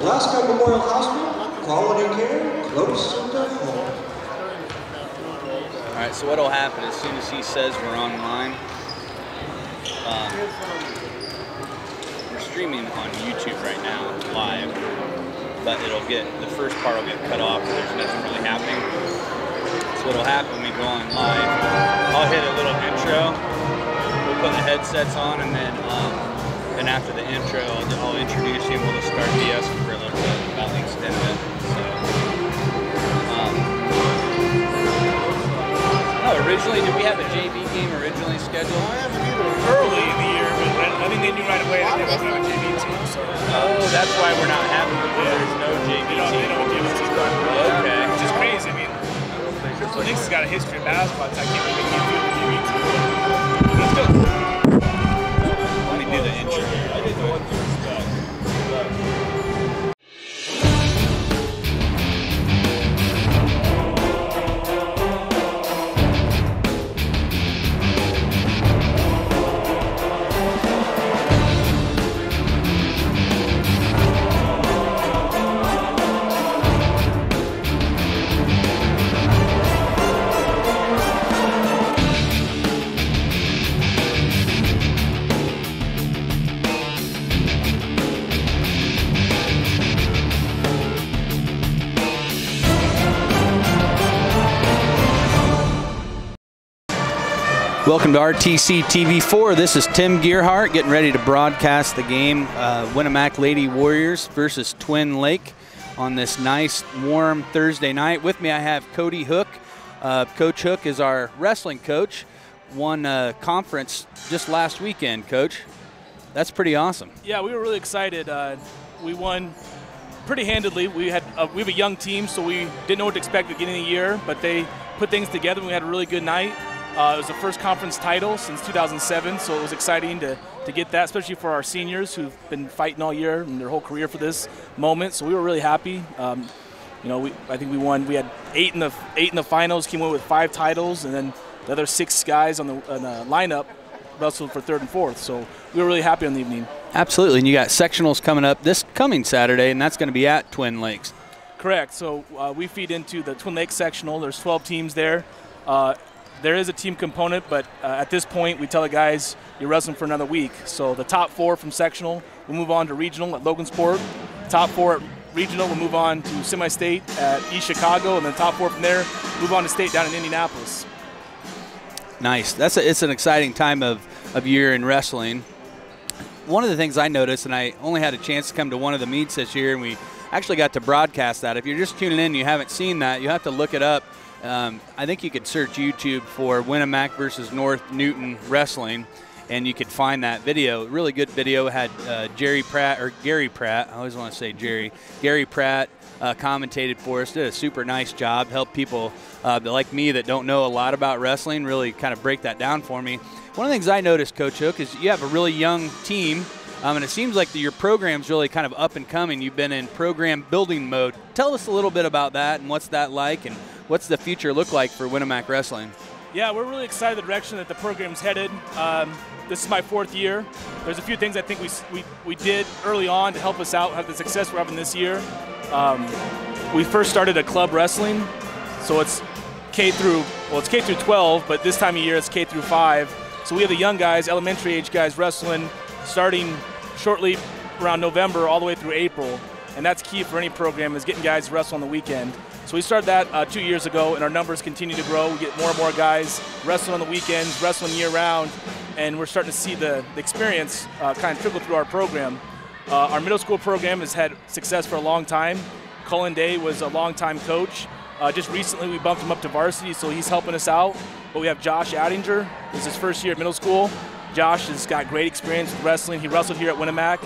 Alaska Memorial Hospital, quality care, close to home. All right, so what'll happen as soon as he says we're online, we're streaming on YouTube right now, live, but the first part will get cut off, so there's nothing really happening. So what'll happen when we go on live, I'll hit a little intro, we'll put the headsets on, and then after the intro, I'll introduce you, and we'll just start BSing for a little bit about the extent of it. Originally, did we have a JV game originally scheduled? I haven't either. Early in the year, but I think they knew right away that they were going to have a JV team. So. Oh, that's why we're not having it. There's no JV team. They know what JV team is. Okay. Which is crazy. I mean, Knicks has got a history of basketball. I can't believe they can't do the JV team. Let's go. Let me do the intro. I didn't know what to expect. Welcome to RTC TV4. This is Tim Gearhart getting ready to broadcast the game, Winamac Lady Warriors versus Twin Lake on this nice, warm Thursday night. With me I have Cody Hook. Coach Hook is our wrestling coach. Won a conference just last weekend, Coach. That's pretty awesome. Yeah, we were really excited. We won pretty handedly. We have a young team, so we didn't know what to expect at the beginning of the year, but they put things together and we had a really good night. It was the first conference title since 2007, so it was exciting to get that, especially for our seniors who've been fighting all year and their whole career for this moment. So we were really happy. You know, I think we won. We had eight in the finals, came away with 5 titles, and then the other 6 guys on the lineup wrestled for 3rd and 4th. So we were really happy on the evening. Absolutely, and you got sectionals coming up this coming Saturday, and that's going to be at Twin Lakes. Correct. So we feed into the Twin Lakes sectional. There's 12 teams there. There is a team component, but at this point, we tell the guys, you're wrestling for another week. So the top 4 from sectional will move on to regional at Logansport. Top 4 at regional will move on to semi-state at East Chicago, and then top 4 from there move on to state down in Indianapolis. Nice. It's an exciting time of year in wrestling. One of the things I noticed, and I only had a chance to come to one of the meets this year, and we actually got to broadcast that. If you're just tuning in and you haven't seen that, you have to look it up. I think you could search YouTube for Winamac versus North Newton Wrestling, and you could find that video. Really good video. It had Gary Pratt, I always want to say Gary Pratt commentated for us, did a super nice job, helped people like me that don't know a lot about wrestling really kind of break that down for me. One of the things I noticed, Coach Hook, is you have a really young team, and it seems like your program's really kind of up and coming. You've been in program building mode. Tell us a little bit about that and what's that like, and what's the future look like for Winamac Wrestling? Yeah, we're really excited the direction that the program's headed. This is my 4th year. There's a few things I think we did early on to help us out, have the success we're having this year. We first started a club wrestling, so it's K through 12, but this time of year it's K through 5. So we have the young guys, elementary age guys wrestling starting shortly around November all the way through April. And that's key for any program, is getting guys to wrestle on the weekend. So we started that 2 years ago, and our numbers continue to grow. We get more and more guys wrestling on the weekends, wrestling year-round, and we're starting to see the experience kind of trickle through our program. Our middle school program has had success for a long time. Cullen Day was a long-time coach. Just recently we bumped him up to varsity, so he's helping us out. But we have Josh Addinger. This is his first year at middle school. Josh has got great experience with wrestling. He wrestled here at Winamac.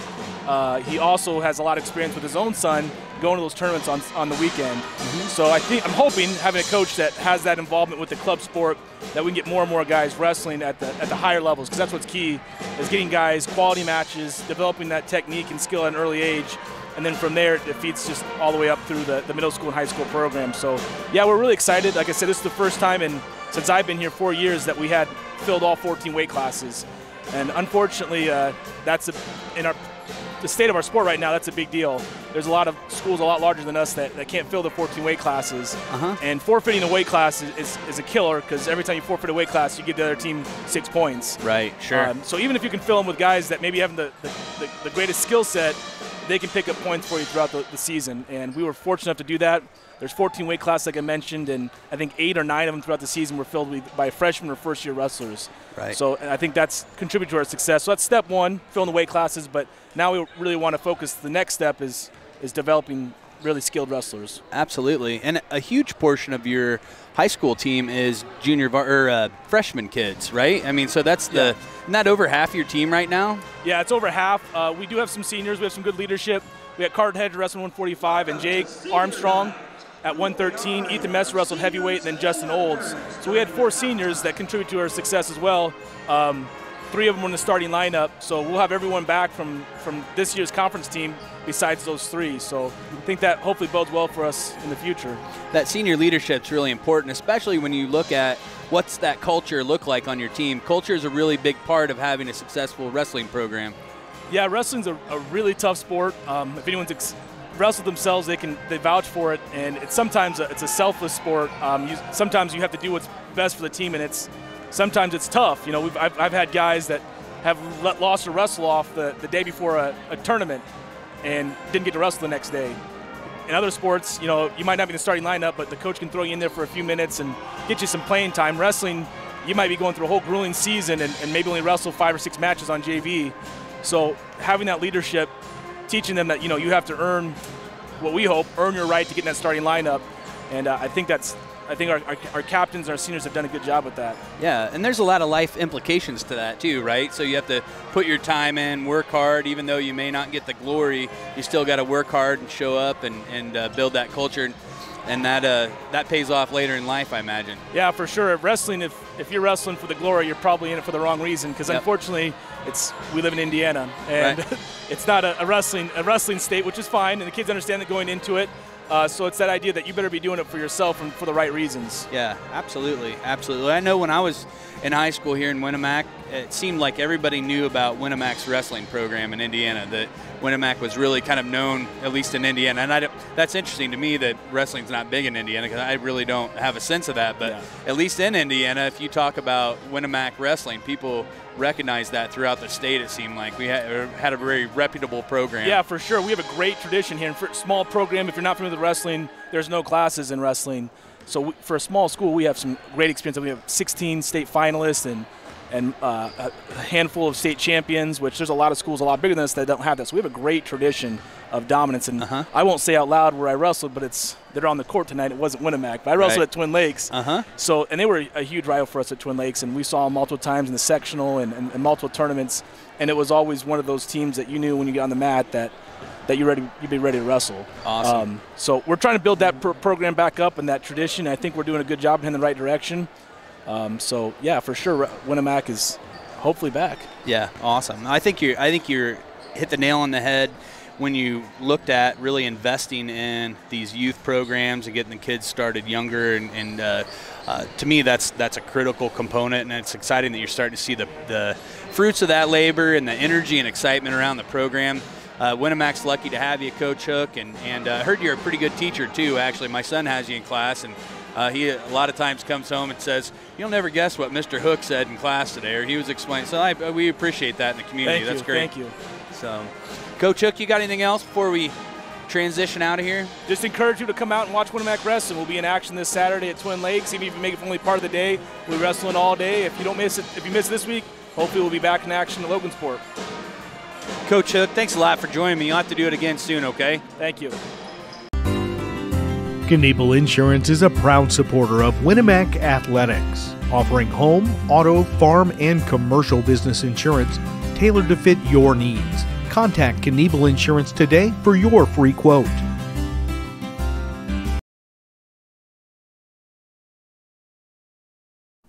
He also has a lot of experience with his own son going to those tournaments on the weekend. So I'm hoping, having a coach that has that involvement with the club sport, that we can get more and more guys wrestling at the higher levels, because that's what's key, is getting guys quality matches, developing that technique and skill at an early age, and then from there it feeds just all the way up through the middle school and high school program. So yeah, we're really excited. Like I said, this is the first time since I've been here 4 years that we had filled all 14 weight classes. And unfortunately, in the state of our sport right now, that's a big deal. there's a lot of schools a lot larger than us that can't fill the 14 weight classes. And forfeiting a weight class is a killer, because every time you forfeit a weight class, you give the other team 6 points. Right, sure. So even if you can fill them with guys that maybe have the greatest skill set, they can pick up points for you throughout the season. And we were fortunate enough to do that. There's 14 weight classes, like I mentioned, and I think 8 or 9 of them throughout the season were filled by freshmen or first-year wrestlers. Right. So I think that's contributed to our success. So that's step one, filling the weight classes. But now we really want to focus. The next step is developing really skilled wrestlers. Absolutely. And a huge portion of your high school team is freshman kids, right? I mean, so that's isn't that over half your team right now? Yeah, it's over half. We do have some seniors. We have some good leadership. We got Carter Hedge wrestling 145, and Jake Armstrong at 113. Ethan Messer wrestled heavyweight, and then Justin Olds. So we had 4 seniors that contribute to our success as well. 3 of them were in the starting lineup, so we'll have everyone back from this year's conference team besides those 3. So I think that hopefully bodes well for us in the future. That senior leadership's really important, especially when you look at what's that culture look like on your team. Culture is a really big part of having a successful wrestling program. Yeah, wrestling's a really tough sport. If anyone's wrestled themselves, they vouch for it, and sometimes it's a selfless sport. Sometimes you have to do what's best for the team, and sometimes it's tough. You know, I've had guys that have lost a wrestle off the day before a tournament and didn't get to wrestle the next day. In other sports, you know, you might not be in the starting lineup, but the coach can throw you in there for a few minutes and get you some playing time. Wrestling, you might be going through a whole grueling season and maybe only wrestle 5 or 6 matches on JV. So having that leadership, teaching them that, you know, you have to earn what we hope, earn your right to get in that starting lineup. And I think our captains and our seniors have done a good job with that. Yeah, and there's a lot of life implications to that too, right? So you have to put your time in, work hard, even though you may not get the glory, you still got to work hard and show up and build that culture. And that pays off later in life, I imagine. Yeah, for sure. Wrestling, if you're wrestling for the glory, you're probably in it for the wrong reason, because unfortunately, we live in Indiana, and it's not a wrestling state, which is fine, and the kids understand that going into it. So it's that idea that you better be doing it for yourself and for the right reasons. Yeah, absolutely, absolutely. I know when I was in high school here in Winamac, it seemed like everybody knew about Winamac's wrestling program in Indiana, that Winamac was really kind of known, at least in Indiana. And that's interesting to me that wrestling's not big in Indiana, because I really don't have a sense of that. But at least in Indiana, if you talk about Winamac wrestling, people recognize that throughout the state. It seemed like we had a very reputable program. Yeah, for sure. We have a great tradition here. And for a small program, if you're not familiar with wrestling, there's no classes in wrestling. So for a small school, we have some great experience. We have 16 state finalists and a handful of state champions, which there's a lot of schools a lot bigger than us that don't have that. So we have a great tradition of dominance. And I won't say out loud where I wrestled, but they're on the court tonight. It wasn't Winamac, but I wrestled at Twin Lakes. So, and they were a huge rival for us at Twin Lakes, and we saw them multiple times in the sectional and multiple tournaments. And it was always one of those teams that you knew when you got on the mat that you'd be ready to wrestle. Awesome. So we're trying to build that program back up and that tradition. I think we're doing a good job in the right direction. So yeah, for sure, Winamac is hopefully back. Yeah, awesome. I think you're hit the nail on the head when you looked at really investing in these youth programs and getting the kids started younger. And to me, that's a critical component, and it's exciting that you're starting to see the fruits of that labor and the energy and excitement around the program. Winamac's lucky to have you, Coach Hook, and I heard you're a pretty good teacher too. Actually, my son has you in class, and he a lot of times comes home and says, "You'll never guess what Mr. Hook said in class today," or he was explaining. So we appreciate that in the community. That's great. Thank you. So, Coach Hook, you got anything else before we transition out of here? Just encourage you to come out and watch Winamac wrestling. We'll be in action this Saturday at Twin Lakes. Even if you make it only part of the day, we'll be wrestling all day. If you don't miss it, if you miss it this week, hopefully we'll be back in action at Logansport. Coach Hook, thanks a lot for joining me. You'll have to do it again soon, okay? Thank you. Knievel Insurance is a proud supporter of Winamac Athletics, offering home, auto, farm, and commercial business insurance tailored to fit your needs. Contact Knievel Insurance today for your free quote.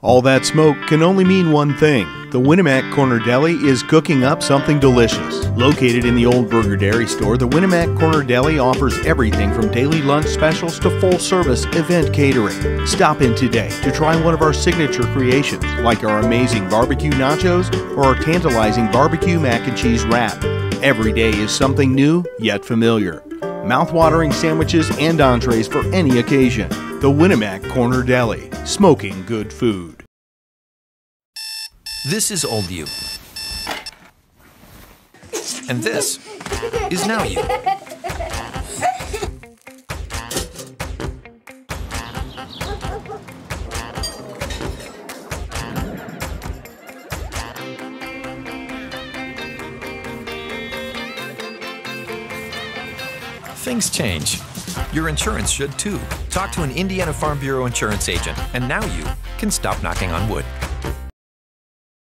All that smoke can only mean one thing. The Winamac Corner Deli is cooking up something delicious. Located in the Old Burger Dairy Store, the Winamac Corner Deli offers everything from daily lunch specials to full-service event catering. Stop in today to try one of our signature creations, like our amazing barbecue nachos or our tantalizing barbecue mac and cheese wrap. Every day is something new, yet familiar. mouth-watering sandwiches and entrees for any occasion. The Winamac Corner Deli, smoking good food. This is old you. And this is now you. Things change. Your insurance should too. Talk to an Indiana Farm Bureau insurance agent, and now you can stop knocking on wood.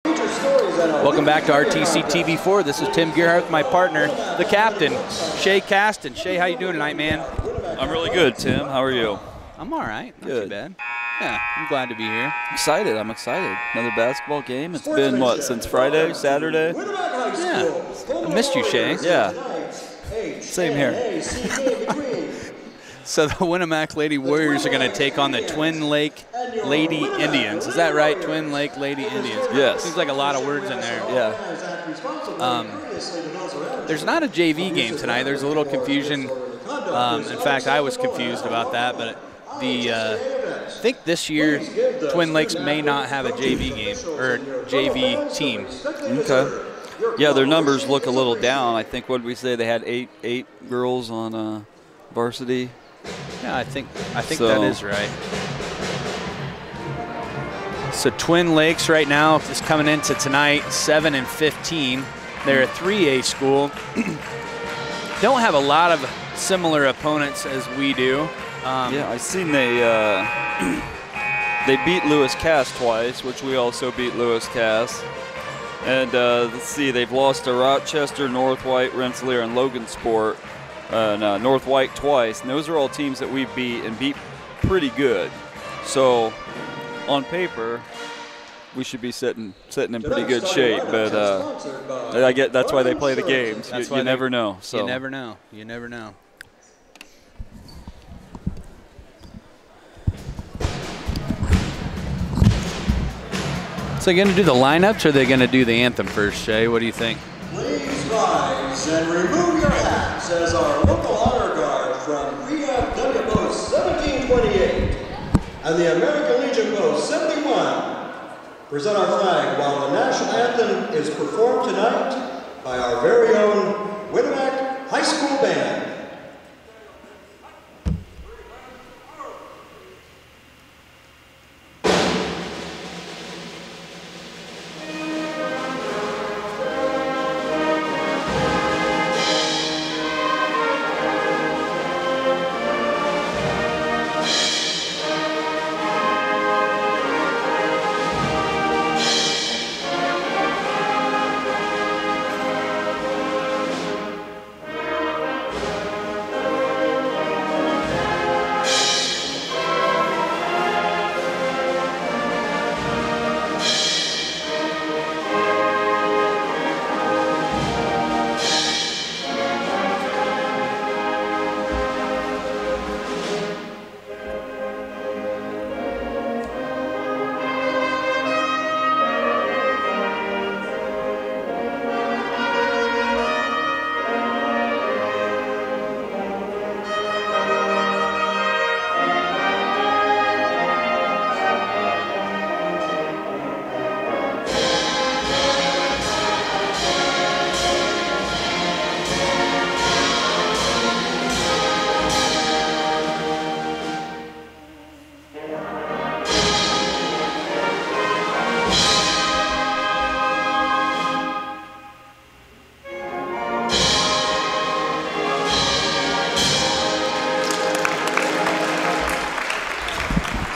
Welcome back to RTC TV4. This is Tim Gearhart with my partner, the captain, Shay Caston. Shay, how you doing tonight, man? I'm really good, Tim. How are you? I'm all right. Not Good. too bad. Yeah, I'm glad to be here. Excited. I'm excited. Another basketball game. It's been, what, since Friday, Saturday? Yeah. I missed you, Shay. Yeah. Same here. So the Winamac Lady Warriors are going to take on the Twin Lake Lady Indians. Is that right? Twin Lake Lady Indians. Yes. Seems like a lot of words in there. Yeah. There's not a JV game tonight. There's a little confusion. In fact, I was confused about that, but I think this year Twin Lakes may not have a JV game or JV team. Okay. Yeah, their numbers look a little down. I think, what did we say? They had eight girls on varsity. Yeah, I think So- that is right. So Twin Lakes right now is coming into tonight 7-15. They're a 3A school. Don't have a lot of similar opponents as we do. Yeah, I seen they beat Lewis Cass twice, which we also beat Lewis Cass. And let's see, they've lost to Rochester, North White, Rensselaer, and Logansport. North White twice, and those are all teams that we beat and beat pretty good. So on paper, we should be sitting in pretty good shape. But that's why they play the games. You never know. So You never know. You never know. So they're going to do the lineups, or are they going to do the anthem first, Shay? What do you think? Please rise and remove your hats as our local honor guard from VFW Post 1728 and the American Legion Post 71 present our flag while the national anthem is performed tonight by our very own Winamac High School Band.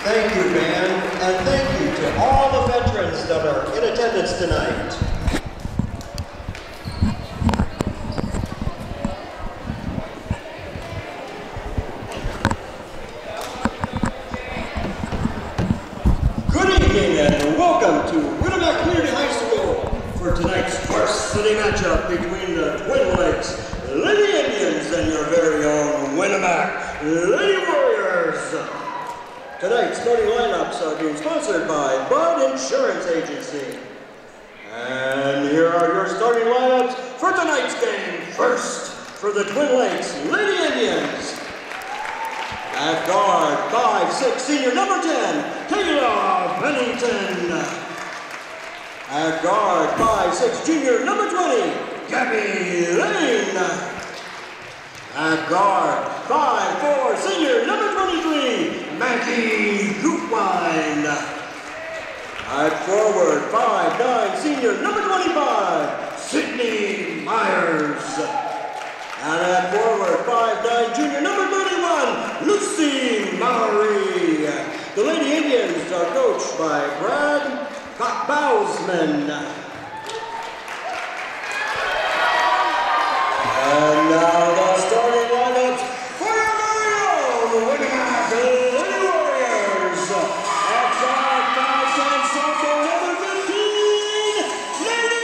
Thank you, band, and thank you to all the veterans that are in attendance tonight. Good evening and welcome to Winamac Community High School for tonight's varsity matchup between the Twin Lakes Lady Indians and your very own Winamac Lady Warriors. Tonight's starting lineups are being sponsored by Bud Insurance Agency. And here are your starting lineups for tonight's game. First, for the Twin Lakes Lady Indians, 5'6", senior number 10, Kayla Bennington. At guard, 5'6", junior number 20, Gabby Lane. At guard, 5'4", senior number 23, Maggie Goopwine. At forward, 5'9", senior number 25, Sydney Myers. And at forward, 5'9", junior number 31, Lucy Mowry. The Lady Indians are coached by Brad Bousman. And now the starting lineups for your very own Winamac Lady Warriors. At guard, 5'10", sophomore number 15, Lady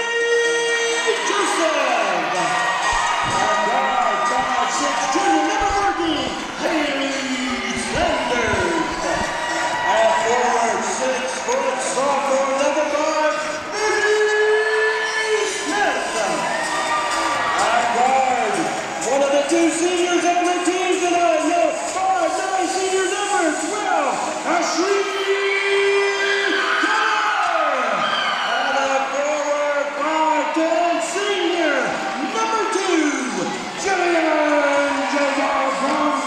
Joseph. At guard, 5'6", junior number 13, Haley Sanders. At forward, 6' sophomore number 5, Vicky Smith. At guard, one of the two seniors on the team tonight, no, 5'9", senior number 12, Ashley Keller. And at forward, 5'10", senior number 2, Jillian Jacobson.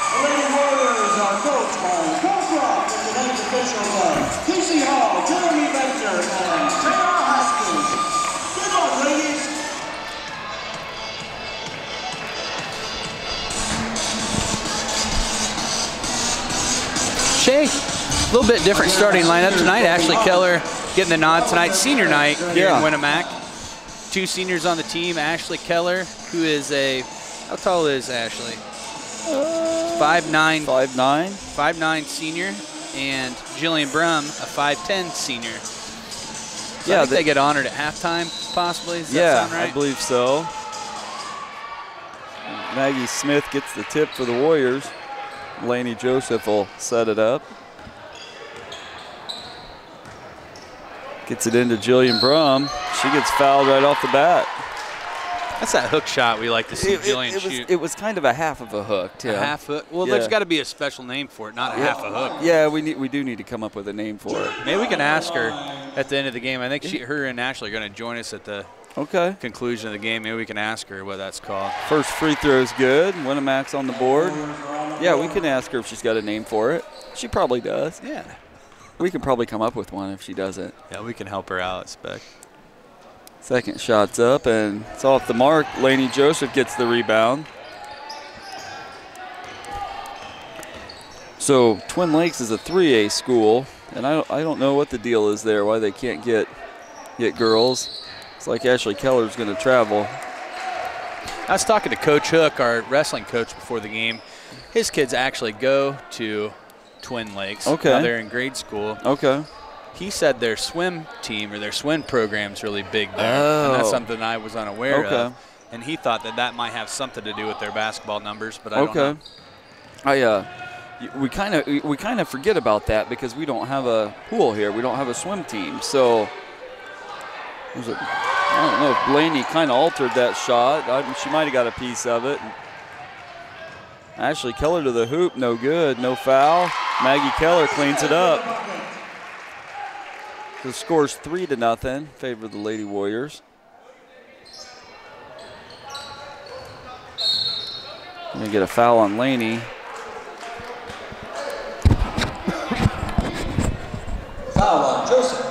The Lady Warriors are coached by Coach Rock and tonight's officials, Casey Hall, Jeremy Venter, and Tara Haskins. Good luck, ladies. Shay, a little bit different starting lineup tonight. Ashley Keller getting the nod tonight. Senior night here in Winamac. Two seniors on the team. Ashley Keller, who is how tall is Ashley? 5'9". 5'9" senior. And Jillian Brum, a 5'10" senior. So I think they get honored at halftime, possibly. Does that sound right? I believe so. Maggie Smith gets the tip for the Warriors. Laney Joseph will set it up. Gets it into Jillian Brum. She gets fouled right off the bat. That's that hook shot we like to see Jillian shoot. It was kind of a half of a hook, too. A half hook? Well, there's got to be a special name for it, not a half a hook. Yeah, we do need to come up with a name for it. Maybe we can ask her at the end of the game. I think her and Ashley are going to join us at the conclusion of the game. Maybe we can ask her what that's called. First free throw is good. Winamac's on the board. Yeah, we can ask her if she's got a name for it. She probably does. Yeah. We can probably come up with one if she doesn't. Yeah, we can help her out, Spec. Second shot's up, and it's off the mark. Laney Joseph gets the rebound. So Twin Lakes is a 3A school, and I don't know what the deal is there, why they can't get girls. It's like Ashley Keller's going to travel. I was talking to Coach Hook, our wrestling coach, before the game. His kids actually go to Twin Lakes. Okay. Now they're in grade school. Okay. He said their swim team or their swim program's really big there. And that's something I was unaware of. And he thought that might have something to do with their basketball numbers, but I don't know. We kind of forget about that because we don't have a pool here. We don't have a swim team. So I don't know if Blaney kind of altered that shot. She might have got a piece of it. Ashley Keller to the hoop, no good, no foul. Maggie Keller cleans it up. The score's 3-0 in favor of the Lady Warriors. We're gonna get a foul on Laney. Foul on Joseph.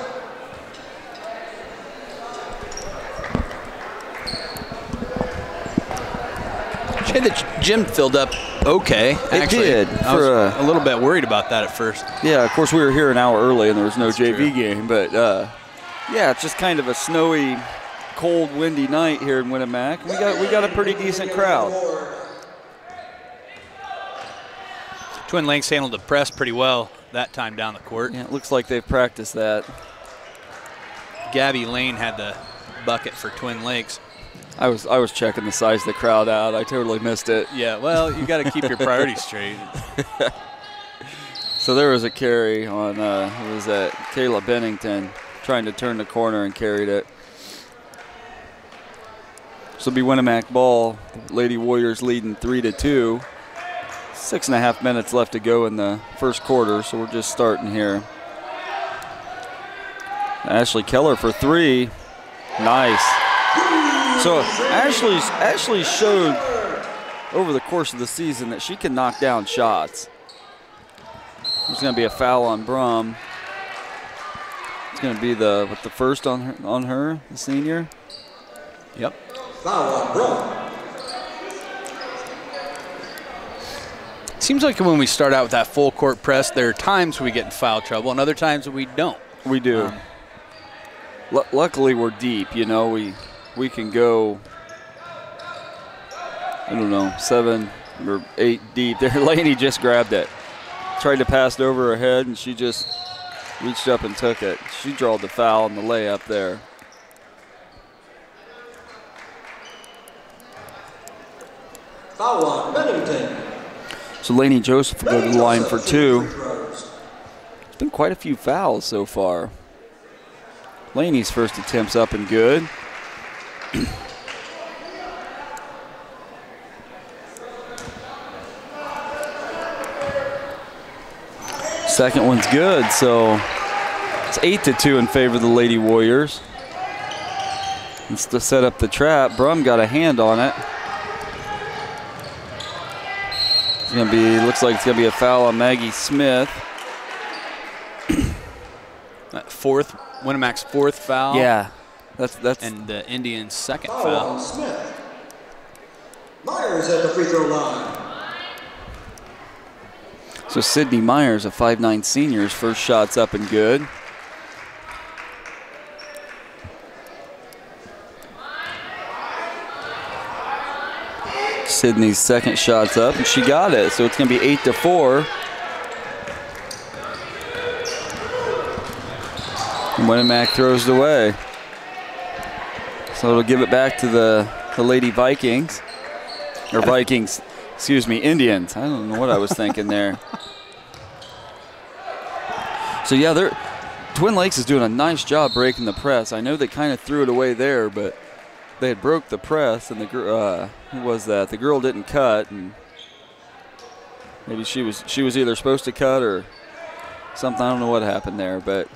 The gym filled up okay. Actually, it did. I was a little bit worried about that at first. Yeah, of course we were here an hour early and there was no JV game, but yeah, it's just kind of a snowy, cold, windy night here in Winamac. We got a pretty decent crowd. Twin Lakes handled the press pretty well that time down the court. Yeah, it looks like they've practiced that. Gabby Lane had the bucket for Twin Lakes. I was checking the size of the crowd out. I totally missed it. Yeah, well, you got to keep your priorities straight. So there was a carry on, who was that? Kayla Bennington trying to turn the corner and carried it. So it'll be Winamac ball. Lady Warriors leading 3-2. 6.5 minutes left to go in the first quarter, so we're just starting here. Ashley Keller for 3. Nice. So Ashley showed over the course of the season that she can knock down shots. There's going to be a foul on Brum. It's going to be the first on her, the senior. Yep. Foul on Brum. Seems like when we start out with that full court press, there are times we get in foul trouble and other times we don't. We do. Luckily, we're deep. You know, we can go, I don't know, 7 or 8 deep. There, Laney just grabbed it. Tried to pass it over her head, and she just reached up and took it. She drawed the foul and the layup there. Foul on Bennington. So Laney Joseph will go to the line for 2. There's been quite a few fouls so far. Laney's first attempt's up and good. Second one's good, so it's 8-2 in favor of the Lady Warriors. It's to set up the trap. Brum got a hand on it. It's gonna be, looks like it's gonna be a foul on Maggie Smith. Winamac's 4th foul. Yeah, that's and the Indians' 2nd Foul foul. on Smith. Myers at the free throw line. So Sydney Myers, a 5'9" senior's first shot's up and good. Sydney's second shot's up, and she got it. So it's going to be 8-4. And Winamac throws it away. So it'll give it back to the Lady Vikings. Or Vikings, excuse me, Indians. I don't know what I was thinking there. So yeah, Twin Lakes is doing a nice job breaking the press. I know they kind of threw it away there, but they had broke the press, and who was that? The girl didn't cut, and maybe she was either supposed to cut or something. I don't know what happened there, but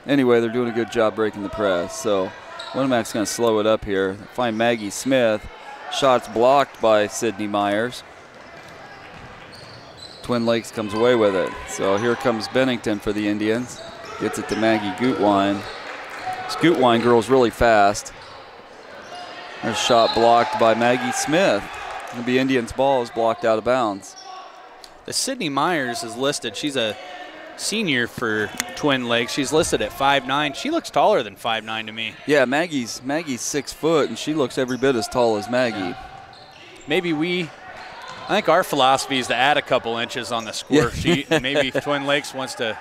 anyway, they're doing a good job breaking the press. So Winamac's going to slow it up here. Find Maggie Smith. Shots blocked by Sydney Myers. Twin Lakes comes away with it. So here comes Bennington for the Indians. Gets it to Maggie Gutwein. This Gutwein girl's really fast. There's a shot blocked by Maggie Smith. It'll be Indians' ball is blocked out of bounds. The Sydney Myers is listed. She's a senior for Twin Lakes. She's listed at 5'9". She looks taller than 5'9" to me. Yeah, Maggie's 6 foot, and she looks every bit as tall as Maggie. Yeah. Maybe I think our philosophy is to add a couple inches on the score sheet. And maybe Twin Lakes wants to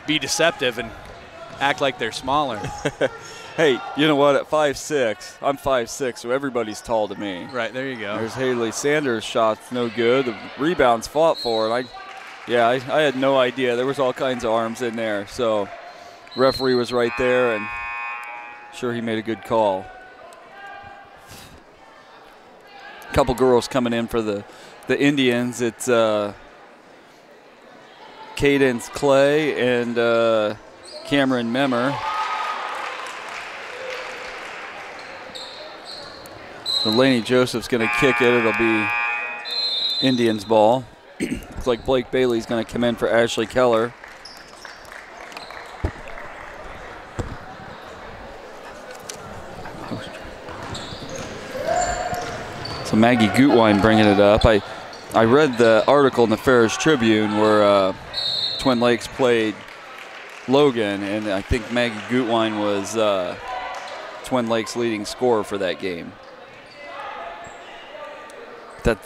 be deceptive and act like they're smaller. Hey, you know what? At 5'6", I'm 5'6", so everybody's tall to me. Right, there you go. There's Haley Sanders' shot's no good. The rebound's fought for, and I had no idea. There was all kinds of arms in there. So referee was right there, and sure he made a good call. A couple girls coming in for the Indians. It's Cadence Clay and Cameron Memmer. So Laney Joseph's going to kick it. It'll be Indians' ball. Looks like Blake Bailey's going to come in for Ashley Keller. So Maggie Gutwein bringing it up. I read the article in the Ferris Tribune where Twin Lakes played Logan, and I think Maggie Gutwein was Twin Lakes' leading scorer for that game.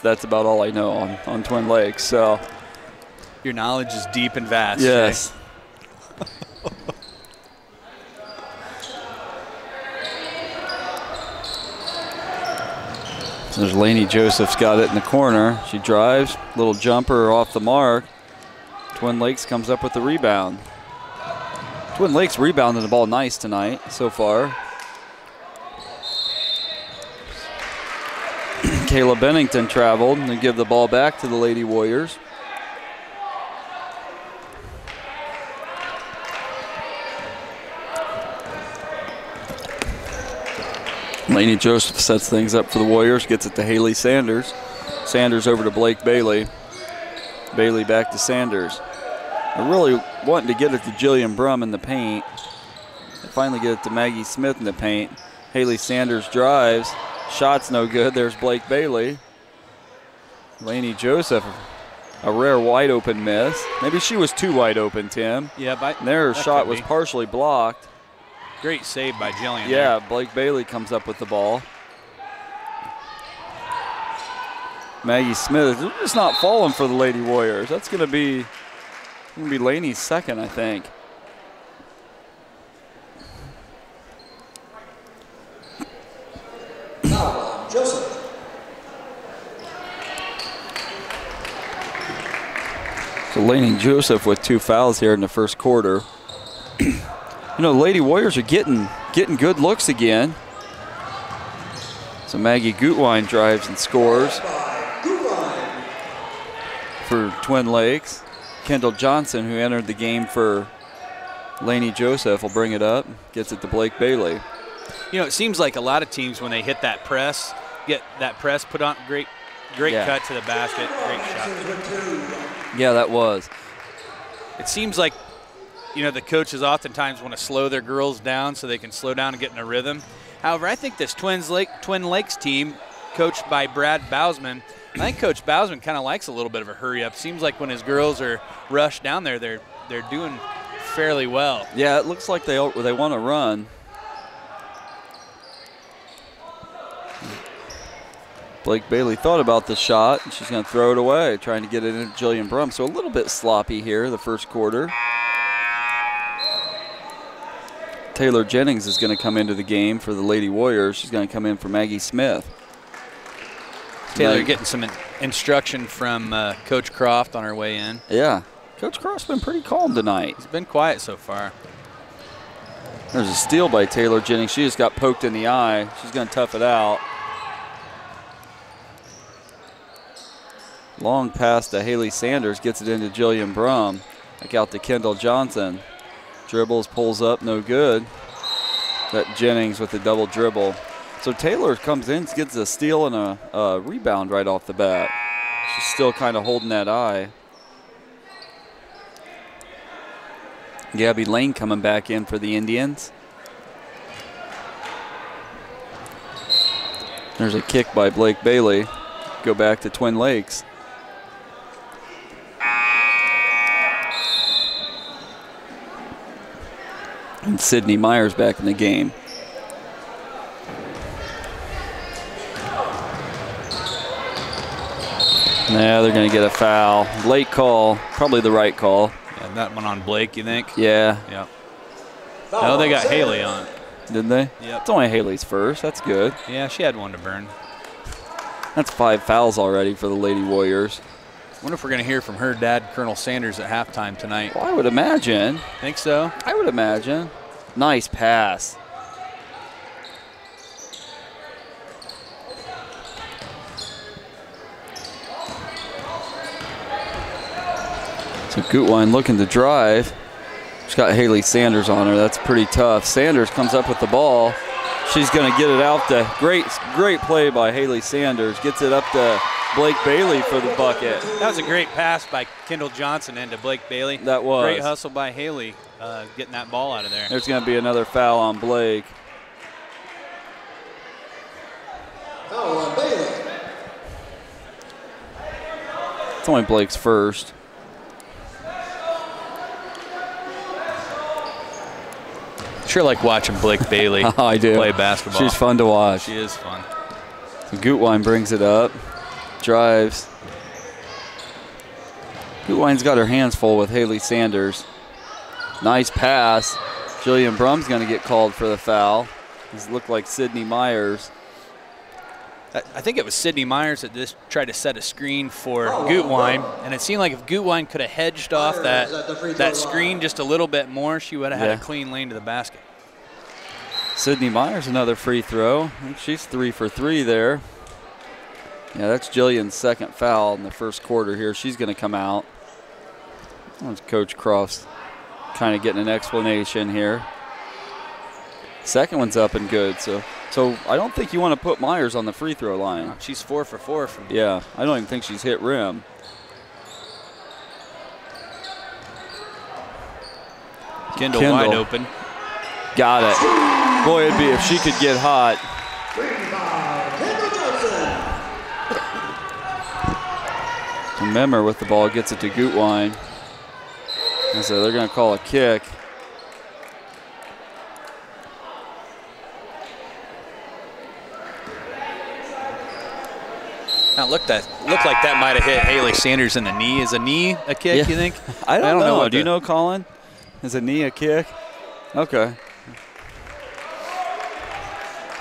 That's about all I know on Twin Lakes. So your knowledge is deep and vast. Yes. So there's Laney Joseph's got it in the corner. She drives, little jumper off the mark. Twin Lakes comes up with the rebound. Twin Lakes rebounding the ball nice tonight so far. Kayla Bennington traveled, and they give the ball back to the Lady Warriors. Lainey Joseph sets things up for the Warriors, gets it to Haley Sanders. Sanders over to Blake Bailey. Bailey back to Sanders. They're really wanting to get it to Jillian Brum in the paint. They finally get it to Maggie Smith in the paint. Haley Sanders drives. Shot's no good. There's Blake Bailey. Lainey Joseph, a rare wide open miss. Maybe she was too wide open, Tim. Yeah, but their shot was partially blocked. Great save by Jillian. Yeah, there. Blake Bailey comes up with the ball. Maggie Smith, they're just not falling for the Lady Warriors. That's going to be Lainey's second, I think. Joseph. So Lainey Joseph with 2 fouls here in the first quarter. You know, the Lady Warriors are getting good looks again. So Maggie Gutwein drives and scores for Twin Lakes. Kendall Johnson, who entered the game for Lainey Joseph, will bring it up, gets it to Blake Bailey. You know, it seems like a lot of teams, when they hit that press, get that press put on, great cut to the basket, great shot. Yeah, that was. It seems like, you know, the coaches oftentimes want to slow their girls down so they can slow down and get in a rhythm. However, I think this Twin Lakes team, coached by Brad Bousman, I think Coach Bousman kind of likes a little bit of a hurry up. Seems like when his girls are rushed down there, they're doing fairly well. Yeah, it looks like they want to run. Blake Bailey thought about the shot, and she's going to throw it away, trying to get it into Jillian Brum. So a little bit sloppy here the first quarter. Taylor Jennings is going to come into the game for the Lady Warriors. She's going to come in for Maggie Smith. Taylor getting some instruction from Coach Croft on her way in. Yeah. Coach Croft's been pretty calm tonight. He's been quiet so far. There's a steal by Taylor Jennings. She just got poked in the eye. She's going to tough it out. Long pass to Haley Sanders, gets it into Jillian Brum. Back out to Kendall Johnson. Dribbles, pulls up, no good. That Jennings with the double dribble. So Taylor comes in, gets a steal and a rebound right off the bat. She's still kind of holding that eye. Gabby Lane coming back in for the Indians. There's a kick by Blake Bailey. Go back to Twin Lakes. And Sydney Myers back in the game. Yeah, they're going to get a foul. Late call, probably the right call. Yeah, that one on Blake, you think? Yeah. Yeah. No, they got Haley on it. Did they? Yep. It's only Haley's first. That's good. Yeah, she had one to burn. That's 5 fouls already for the Lady Warriors. Wonder if we're going to hear from her dad, Colonel Sanders, at halftime tonight. Well, I would imagine. Think so? I would imagine. Nice pass. So Gutwein looking to drive. She's got Haley Sanders on her. That's pretty tough. Sanders comes up with the ball. She's going to get it out to great play by Haley Sanders. Gets it up to Blake Bailey for the bucket. That was a great pass by Kendall Johnson into Blake Bailey. That was. Great hustle by Haley getting that ball out of there. There's going to be another foul on Blake. Foul on Bailey. It's only Blake's first. Sure like watching Blake Bailey I do. play basketball. She's fun to watch. She is fun. So Gutwein brings it up, drives. Gutwein's got her hands full with Haley Sanders. Nice pass. Jillian Brum's going to get called for the foul. This looked like Sydney Myers. I think it was Sydney Myers that just tried to set a screen for Gutwein, and it seemed like if Gutwein could have hedged off that screen just a little bit more, she would have had a clean lane to the basket. Sydney Myers, another free throw. I think she's 3 for 3 there. Yeah, that's Jillian's second foul in the first quarter here. She's going to come out. That's Coach Croft's kind of getting an explanation here. Second one's up and good. So I don't think you want to put Myers on the free throw line. She's 4 for 4 from. Yeah, I don't even think she's hit rim. Kendall wide open. Got it. Boy, it'd be if she could get hot. Remember, with the ball, gets it to Gutwein. And so they're going to call a kick. Now looked like that might have hit Haley Sanders in the knee. Is a knee a kick, you think? I don't know. Do you know, Colin? Is a knee a kick? Okay.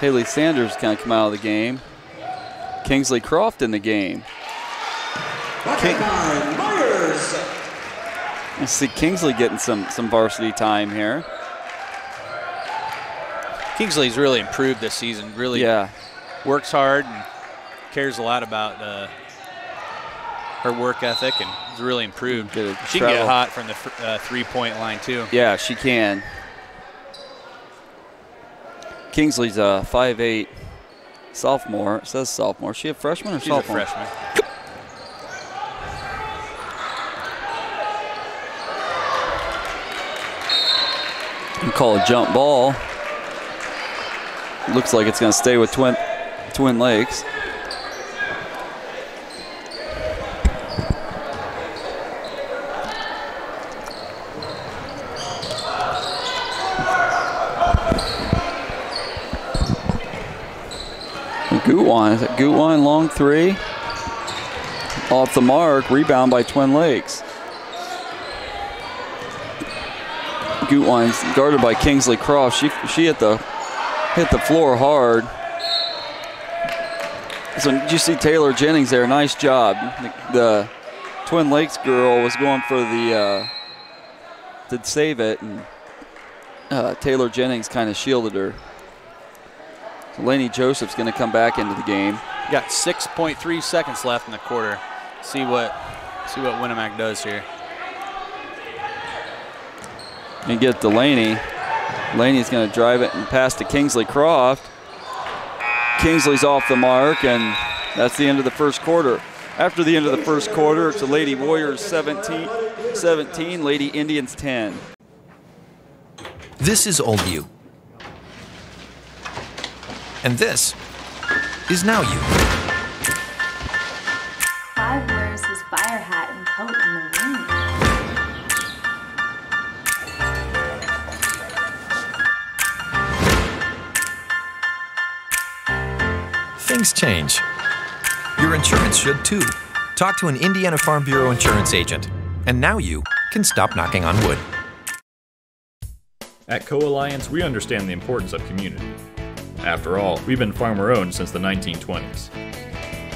Haley Sanders kind of come out of the game. Kingsley Croft in the game. I see Kingsley getting some varsity time here. Kingsley's really improved this season. Really works hard and cares a lot about her work ethic, and has really improved. She can get hot from the three-point line too. Yeah, she can. Kingsley's a 5'8" sophomore. It says sophomore. Is she a freshman or sophomore? She's a freshman. We call a jump ball. Looks like it's going to stay with Twin Lakes. Gutwein, long three. Off the mark, rebound by Twin Lakes. Gutwein's guarded by Kingsley Croft. She hit the floor hard. So did you see Taylor Jennings there? Nice job. The Twin Lakes girl was going for the to save it, and Taylor Jennings kind of shielded her. So Lainey Joseph's going to come back into the game. Got 6.3 seconds left in the quarter. See what Winamac does here. And get to Laney. Laney's going to drive it and pass to Kingsley Croft. Kingsley's off the mark, and that's the end of the first quarter. After the end of the first quarter, it's the Lady Warriors 17, Lady Indians 10. This is Oldview. And this is Now You. Clive wears his fire hat and coat in the rain. Things change. Your insurance should too. Talk to an Indiana Farm Bureau insurance agent. And now you can stop knocking on wood. At Co-Alliance, we understand the importance of community. After all, we've been farmer-owned since the 1920s.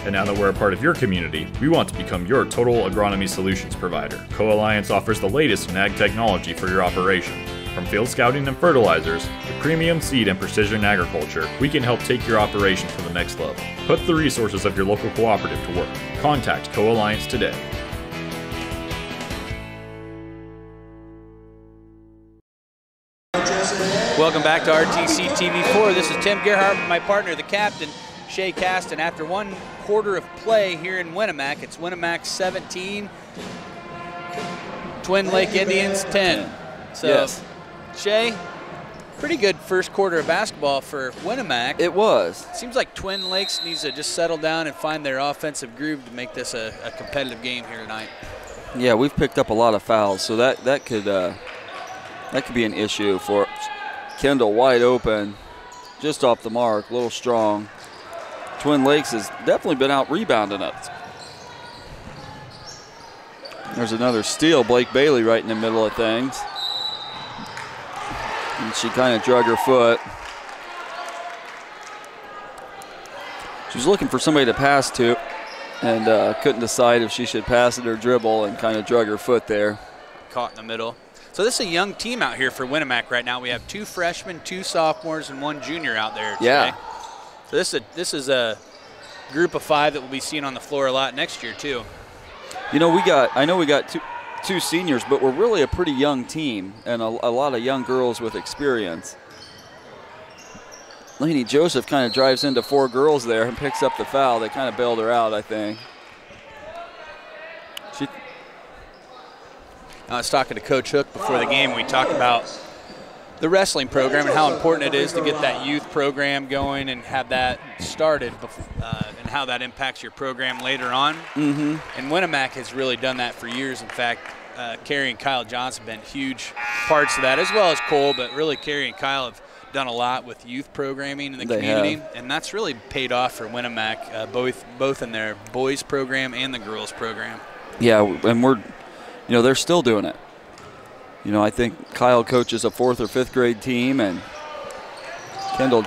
And now that we're a part of your community, we want to become your total agronomy solutions provider. Co-Alliance offers the latest in ag technology for your operation. From field scouting and fertilizers to premium seed and precision agriculture, we can help take your operation to the next level. Put the resources of your local cooperative to work. Contact Co-Alliance today. Welcome back to RTC TV4. This is Tim Gerhardt with my partner, the captain, Shay Caston. After one quarter of play here in Winamac, it's Winamac 17, Twin Lake Indians 10. So, yes. Shay, pretty good first quarter of basketball for Winamac. It was. Seems like Twin Lakes needs to just settle down and find their offensive groove to make this a competitive game here tonight. Yeah, we've picked up a lot of fouls, so that could be an issue for Kendall. Wide open, just off the mark, a little strong. Twin Lakes has definitely been out rebounding us. There's another steal. Blake Bailey right in the middle of things. And she kind of drug her foot. She was looking for somebody to pass to and couldn't decide if she should pass it or dribble, and kind of drug her foot there. Caught in the middle. So this is a young team out here for Winamac right now. We have 2 freshmen, 2 sophomores, and 1 junior out there today. Yeah. So this is a group of 5 that we'll be seeing on the floor a lot next year too. You know, I know we got two seniors, but we're really a pretty young team and a lot of young girls with experience. Lainey Joseph kind of drives into 4 girls there and picks up the foul. They kind of bailed her out, I think. I was talking to Coach Hook before the game. We talked about the wrestling program and how important it is to get that youth program going and have that started and how that impacts your program later on. Mm-hmm. And Winamac has really done that for years. In fact, Carrie and Kyle Johnson have been huge parts of that, as well as Cole, but really Carrie and Kyle have done a lot with youth programming in the community, and that's really paid off for Winamac, both in their boys program and the girls program. Yeah, and they're still doing it. You know, I think Kyle coaches a 4th or 5th grade team, and Kendall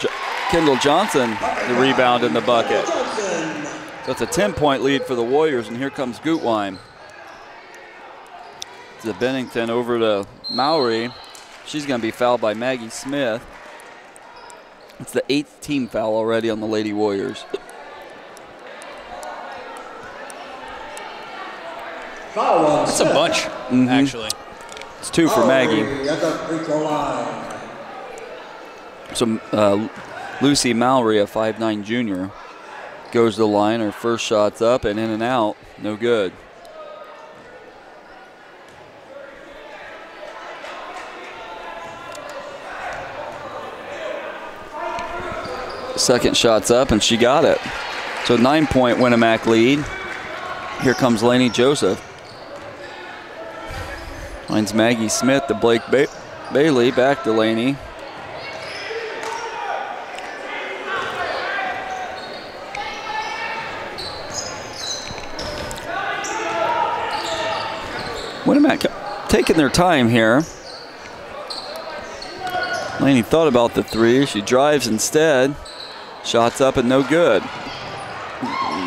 Johnson, the rebound in the bucket. So it's a 10-point lead for the Warriors, and here comes Gutwein. To Bennington over to Mowry. She's going to be fouled by Maggie Smith. It's the 8th team foul already on the Lady Warriors. That's a bunch, actually. It's 2 for Maggie. So Lucy Mallory, a 5'9" junior, goes to the line. Her first shot's up and in and out. No good. Second shot's up and she got it. So 9-point Winamac lead. Here comes Lainey Joseph. Finds Maggie Smith to Blake Bailey. Back to Lainey. Winamac taking their time here. Lainey thought about the 3. She drives instead. Shots up and no good.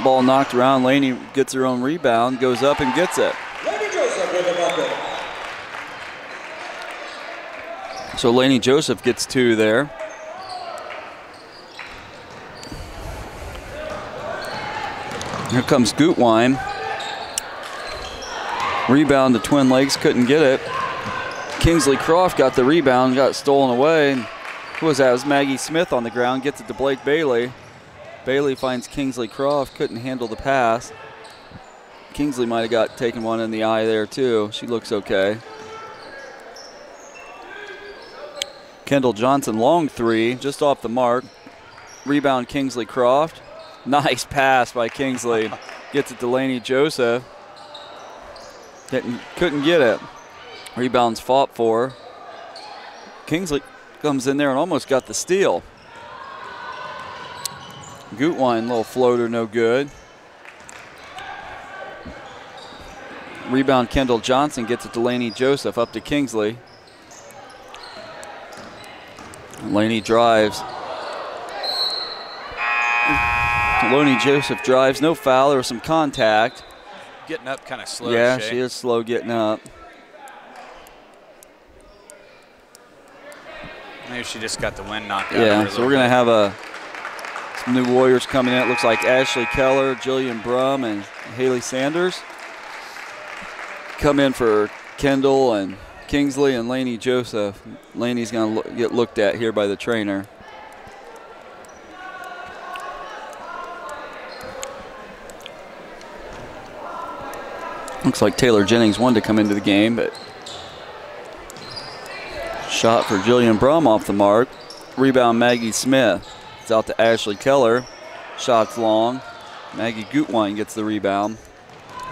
Ball knocked around. Lainey gets her own rebound, goes up and gets it. So Lainey Joseph gets 2 there. Here comes Gutwein. Rebound to Twin Lakes, couldn't get it. Kingsley Croft got the rebound, got stolen away. Who was that? It was Maggie Smith on the ground, gets it to Blake Bailey. Bailey finds Kingsley Croft, couldn't handle the pass. Kingsley might have taken one in the eye there too. She looks okay. Kendall Johnson, long 3, just off the mark. Rebound Kingsley Croft. Nice pass by Kingsley. Gets it to Lainey Joseph. Couldn't get it. Rebounds fought for. Kingsley comes in there and almost got the steal. Gutwein, little floater, no good. Rebound Kendall Johnson gets it to Lainey Joseph, up to Kingsley. Lainey drives. Lainey Joseph drives, no foul, there was some contact. Getting up kind of slow. Yeah, Shay. she is slow getting up. Maybe she just got the wind knocked out. Yeah, so we're going to have some new Warriors coming in. It looks like Ashley Keller, Jillian Brum, and Haley Sanders come in for Kendall and Kingsley and Lainey Joseph. Lainey's going to get looked at here by the trainer. Looks like Taylor Jennings wanted to come into the game, but shot for Jillian Brum off the mark. Rebound Maggie Smith. It's out to Ashley Keller. Shots long. Maggie Gutwein gets the rebound.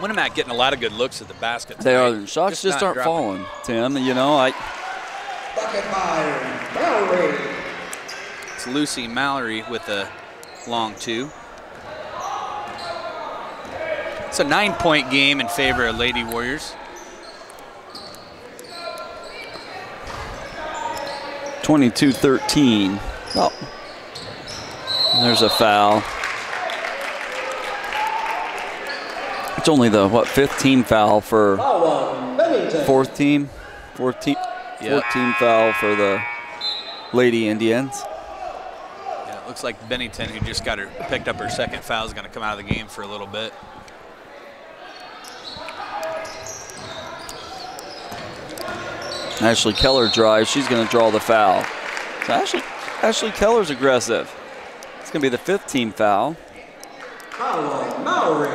Winamac getting a lot of good looks at the basket. They are. Shots just aren't falling, Tim. You know, Bucket by Mallory. It's Lucy Mallory with a long 2. It's a 9-point game in favor of Lady Warriors. 22-13. Oh, there's a foul. It's only the, 5th team foul for fourth team foul for the Lady Indians. Yeah. Looks like Bennington, who just picked up her second foul, is going to come out of the game for a little bit. Ashley Keller drives. She's going to draw the foul. So Ashley Keller's aggressive. It's going to be the 5th team foul. Foul, Mowry.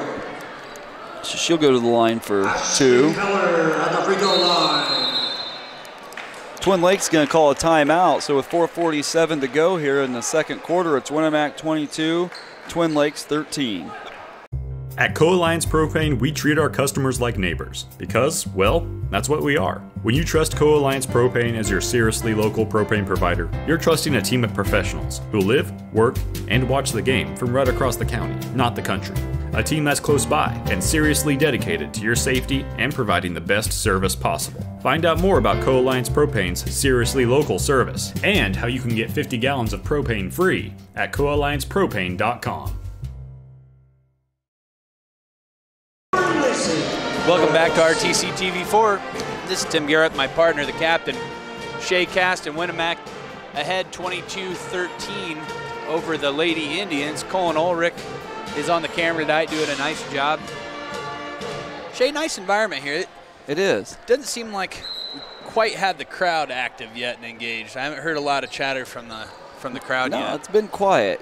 So she'll go to the line for 2. Keller at the free throw line. Twin Lakes going to call a timeout. So with 4:47 to go here in the second quarter, it's Winamac 22, Twin Lakes 13. At Co-Alliance Propane, we treat our customers like neighbors because, well, that's what we are. When you trust Co-Alliance Propane as your seriously local propane provider, you're trusting a team of professionals who live, work, and watch the game from right across the county, not the country. A team that's close by and seriously dedicated to your safety and providing the best service possible. Find out more about Co-Alliance Propane's seriously local service and how you can get 50 gallons of propane free at coalliancepropane.com. Welcome back to RTC TV4. This is Tim Garrett, my partner, the captain, Shay Cast, and Winamac ahead 22-13 over the Lady Indians. Colin Ulrich is on the camera tonight doing a nice job. Shay, nice environment here. It is. Doesn't seem like we quite had the crowd active yet and engaged. I haven't heard a lot of chatter from the crowd yet. No, it's been quiet.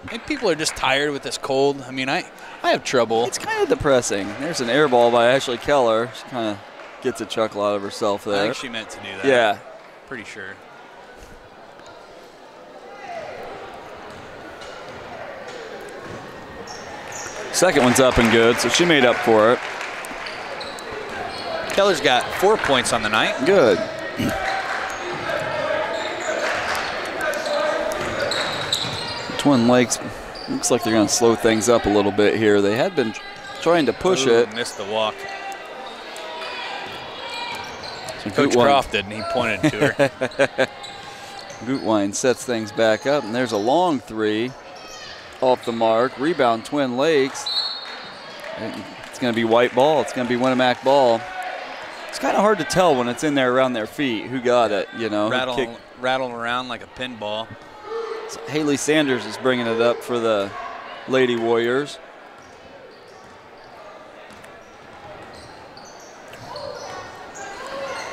I think people are just tired with this cold. I mean, I have trouble. It's kind of depressing. There's an air ball by Ashley Keller. She kind of gets a chuckle out of herself there. I think she meant to do that. Yeah. Pretty sure. Second one's up and good, so she made up for it. Keller's got 4 points on the night. Good. Twin Lakes looks like they're going to slow things up a little bit here. They had been trying to push it. Missed the walk. So Coach Croft didn't. He pointed to her. Gutwein sets things back up, and there's a long 3 off the mark. Rebound Twin Lakes. It's going to be white ball. It's going to be Winamac ball. It's kind of hard to tell when it's in there around their feet who got it, you know. Rattling around like a pinball. So Haley Sanders is bringing it up for the Lady Warriors.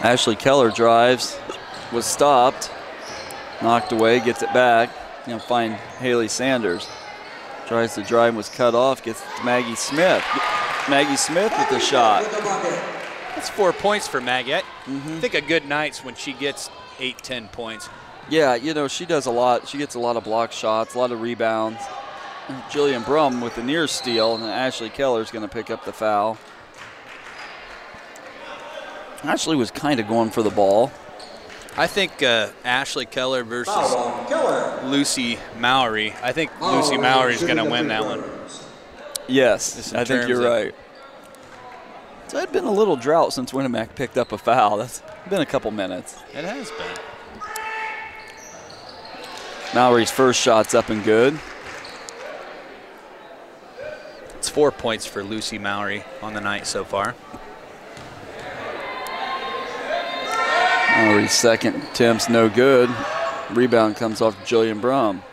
Ashley Keller drives, was stopped, knocked away, gets it back. You know, find Haley Sanders. Tries to drive, was cut off, gets it to Maggie Smith. Maggie Smith with the shot. That's 4 points for Maggie. I think a good night's when she gets 8-10 points. Yeah, you know, she does a lot. She gets a lot of block shots, a lot of rebounds. Jillian Brum with the near steal, and then Ashley Keller's going to pick up the foul. Ashley was kind of going for the ball. I think Ashley Keller versus Lucy Mowry. I think Lucy Mowry's going to win that one. Yes, I think you're right. So it had been a little drought since Winamac picked up a foul. That's been a couple minutes. It has been. Mowry's first shot's up and good. It's 4 points for Lucy Mowry on the night so far. Mowry's second attempt's no good. Rebound comes off Jillian Brum.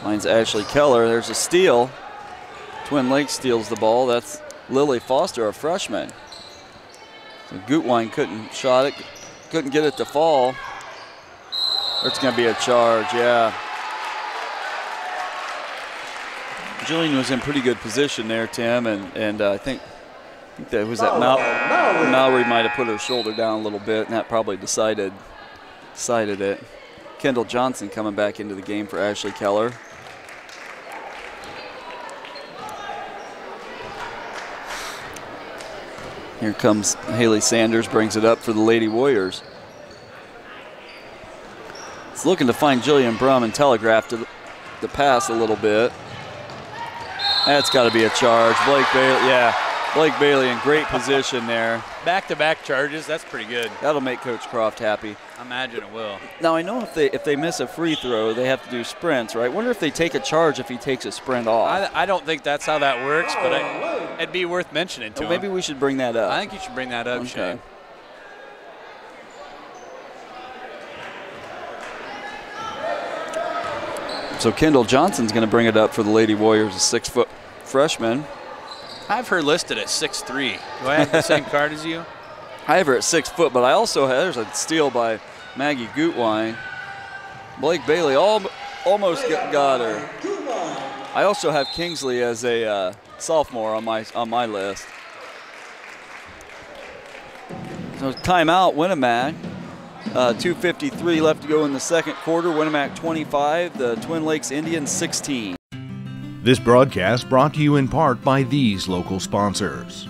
Finds Ashley Keller. There's a steal. Twin Lakes steals the ball. That's Lily Foster, a freshman. So Gutwein couldn't shot it, couldn't get it to fall. It's going to be a charge, yeah. Jillian was in pretty good position there, Tim, and I think that was that Mowry might have put her shoulder down a little bit, and that probably decided it. Kendall Johnson coming back into the game for Ashley Keller. Here comes Haley Sanders, brings it up for the Lady Warriors. It's looking to find Jillian Brum and telegraph to the pass a little bit. That's got to be a charge. Blake Bailey, yeah. Blake Bailey in great position there. Back-to-back charges, that's pretty good. That'll make Coach Croft happy. I imagine it will. Now I know if they miss a free throw, they have to do sprints, right? Wonder if they take a charge if he takes a sprint off. I don't think that's how that works, but it'd be worth mentioning to him. Maybe we should bring that up. I think you should bring that up, okay. Shane. So Kendall Johnson's going to bring it up for the Lady Warriors, a 6-foot freshman. I have her listed at 6'3". Do I have the same card as you? I have her at 6 foot, but I also have, there's a steal by Maggie Gutwein. Blake Bailey almost got her. I also have Kingsley as a sophomore on my list. So timeout, Winamac. 2:53 left to go in the second quarter. Winamac 25, the Twin Lakes Indians 16. This broadcast brought to you in part by these local sponsors.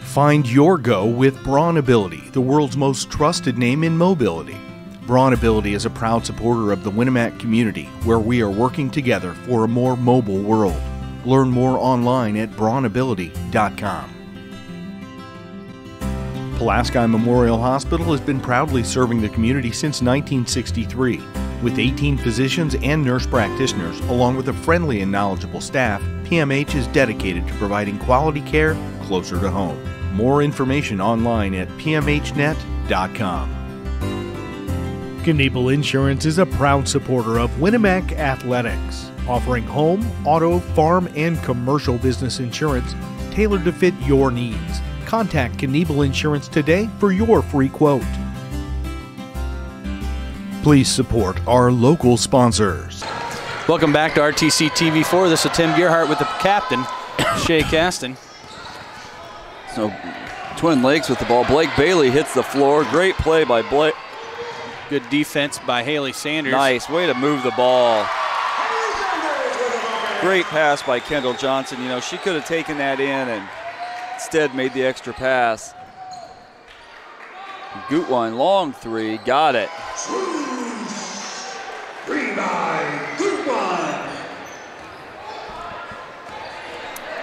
Find your go with Braun Ability, the world's most trusted name in mobility. Braun Ability is a proud supporter of the Winamac community, where we are working together for a more mobile world. Learn more online at braunability.com. Pulaski Memorial Hospital has been proudly serving the community since 1963. With 18 physicians and nurse practitioners, along with a friendly and knowledgeable staff, PMH is dedicated to providing quality care closer to home. More information online at pmhnet.com. Kniebel Insurance is a proud supporter of Winamac Athletics, offering home, auto, farm, and commercial business insurance tailored to fit your needs. Contact Kniebel Insurance today for your free quote. Please support our local sponsors. Welcome back to RTC TV4. This is Tim Gerhart with the captain, Shea Caston. So Twin Lakes with the ball. Blake Bailey hits the floor. Great play by Blake. Good defense by Haley Sanders. Nice way to move the ball. Great pass by Kendall Johnson. You know, she could have taken that in and instead made the extra pass. Gutwein, long three, got it.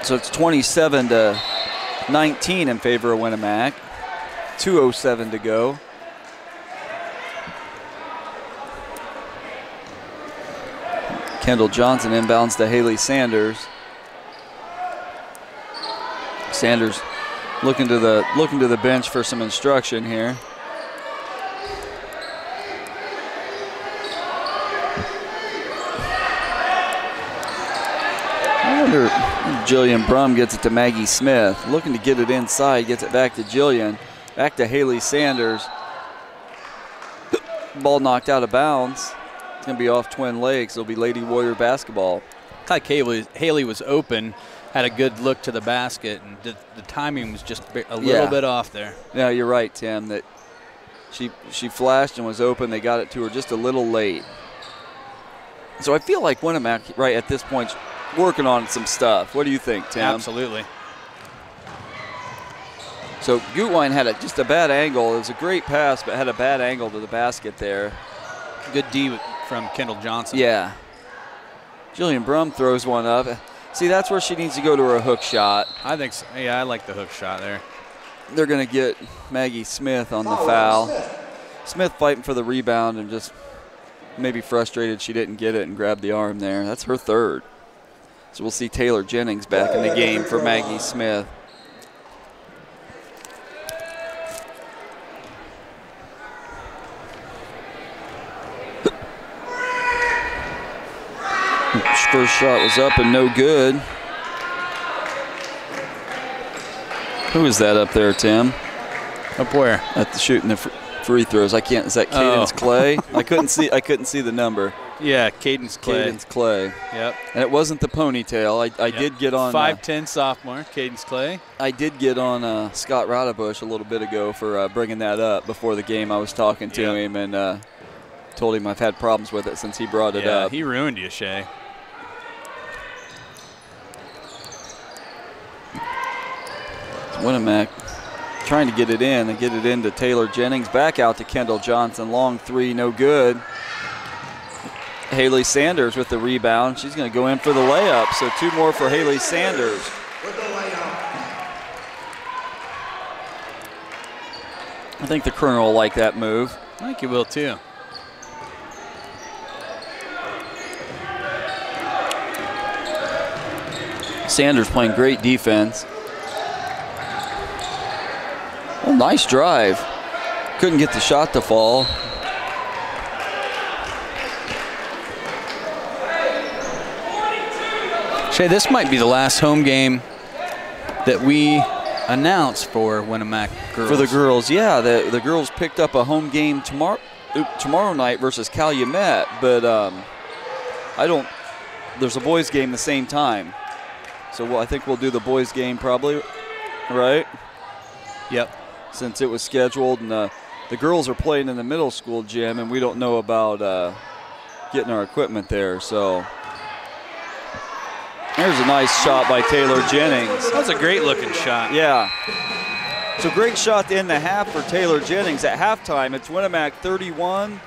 So it's 27-19 in favor of Winamac. 2:07 to go. Kendall Johnson inbounds to Haley Sanders. Sanders looking to the bench for some instruction here. I wonder if Jillian Brum gets it to Maggie Smith. Looking to get it inside, gets it back to Jillian. Back to Haley Sanders. Ball knocked out of bounds. It's going to be off Twin Lakes. It'll be Lady Warrior basketball. I thought Haley was open, had a good look to the basket, and the timing was just a little bit off there. Yeah, you're right, Tim, that she flashed and was open. They got it to her just a little late. So I feel like Winamac, right at this point, working on some stuff. What do you think, Tim? Absolutely. So Gutwein had just a bad angle. It was a great pass, but had a bad angle to the basket there. Good D from Kendall Johnson. Yeah. Jillian Brum throws one up. See, that's where she needs to go to her hook shot. I think so. Yeah, I like the hook shot there. They're going to get Maggie Smith on the foul. Smith fighting for the rebound and just maybe frustrated she didn't get it and grabbed the arm there. That's her third. So we'll see Taylor Jennings back in the game for Maggie Smith. First shot was up and no good. Who is that up there, Tim? Up where? At the shooting the free throws. I can't. Is that Cadence Clay? I couldn't see the number. Yeah, Cadence Clay. Cadence Clay. Yep. And it wasn't the ponytail. I did get on 5'10" sophomore, Cadence Clay. I did get on Scott Rodebush a little bit ago for bringing that up before the game. I was talking to him and told him I've had problems with it since he brought it up. He ruined you, Shea. Winamac trying to get it in and get it into Taylor Jennings. Back out to Kendall Johnson. Long three, no good. Haley Sanders with the rebound. She's going to go in for the layup. So two more for Haley Sanders. I think the Colonel will like that move. I think he will too. Sanders playing great defense. Oh, nice drive. Couldn't get the shot to fall. Shay, this might be the last home game that we announce for Winamac girls. For the girls, yeah. The girls picked up a home game tomorrow night versus Calumet, but there's a boys game the same time. So I think we'll do the boys game probably, right? Yep. Since it was scheduled, and the girls are playing in the middle school gym, and we don't know about getting our equipment there, so. There's a nice shot by Taylor Jennings. That was a great looking shot. Yeah. So great shot to end the half for Taylor Jennings. At halftime, it's Winamac 31,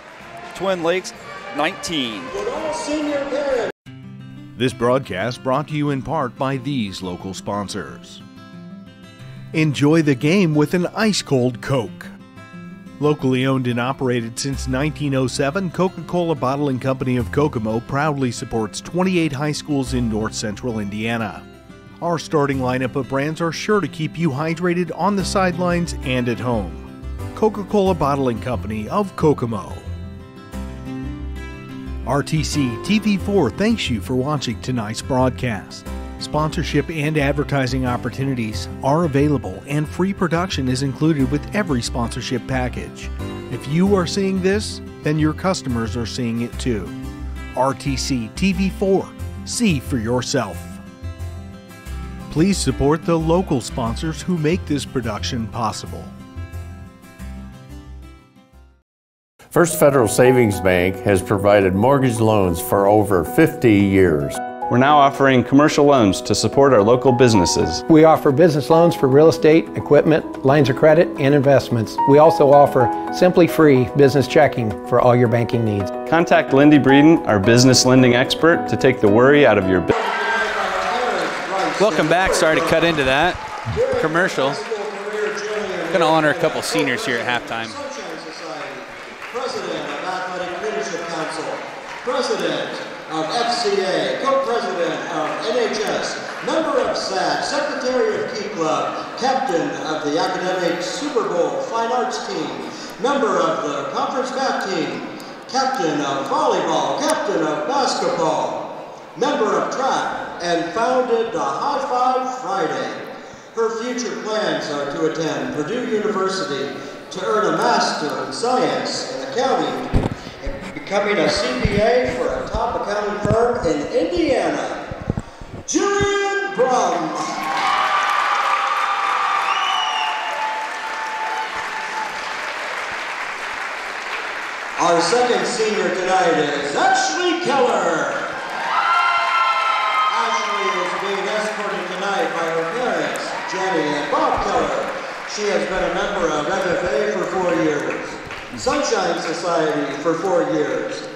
Twin Lakes 19. This broadcast brought to you in part by these local sponsors. Enjoy the game with an ice-cold Coke. Locally owned and operated since 1907, Coca-Cola Bottling Company of Kokomo proudly supports 28 high schools in north central Indiana. Our starting lineup of brands are sure to keep you hydrated on the sidelines and at home. Coca-Cola Bottling Company of Kokomo. RTC TV4 thanks you for watching tonight's broadcast. Sponsorship and advertising opportunities are available, and free production is included with every sponsorship package. If you are seeing this, then your customers are seeing it too. RTC TV4. See for yourself. Please support the local sponsors who make this production possible. First Federal Savings Bank has provided mortgage loans for over 50 years. We're now offering commercial loans to support our local businesses. We offer business loans for real estate, equipment, lines of credit, and investments. We also offer Simply Free business checking for all your banking needs. Contact Lindy Breeden, our business lending expert, to take the worry out of your business. Welcome back. Sorry to cut into that commercial. Going to honor a couple seniors here at halftime. President of Athletic Leadership Council, President of FCA, Co-President of NHS, member of SAC, Secretary of Key Club, Captain of the Academic Super Bowl Fine Arts Team, member of the Conference Math Team, Captain of Volleyball, Captain of Basketball, member of Track, and founded the High Five Friday. Her future plans are to attend Purdue University to earn a Master in Science in Accounting, becoming a CPA for a top accounting firm in Indiana. Jillian Brum. Our second senior tonight is Ashley Keller. Ashley is being escorted tonight by her parents, Jenny and Bob Keller. She has been a member of FFA for 4 years, Sunshine Society for 4 years,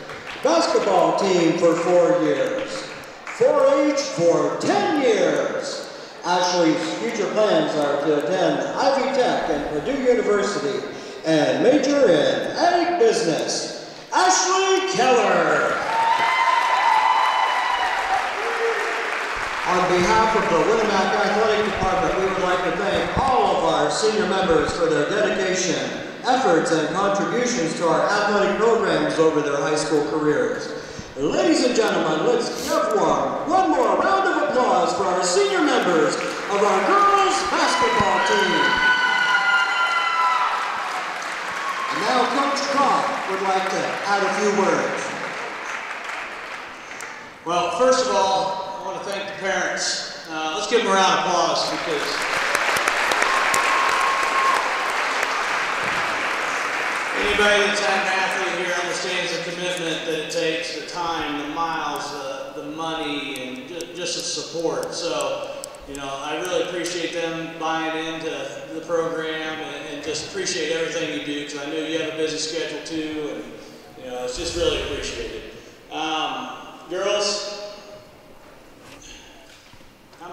basketball team for 4 years, 4-H for 10 years. Ashley's future plans are to attend Ivy Tech and Purdue University and major in ag business. Ashley Keller. On behalf of the Winamac Athletic Department, we would like to thank all of our senior members for their dedication, efforts, and contributions to our athletic programs over their high school careers. Ladies and gentlemen, let's give one more round of applause for our senior members of our girls basketball team. And now Coach Croft would like to add a few words. Well, first of all, I want to thank the parents. Let's give them a round of applause because anybody that's had an athlete here understands the commitment that it takes, the time, the miles, the money, and just the support. So, you know, I really appreciate them buying into the program and just appreciate everything you do because I know you have a busy schedule too, and you know, it's just really appreciated. Girls,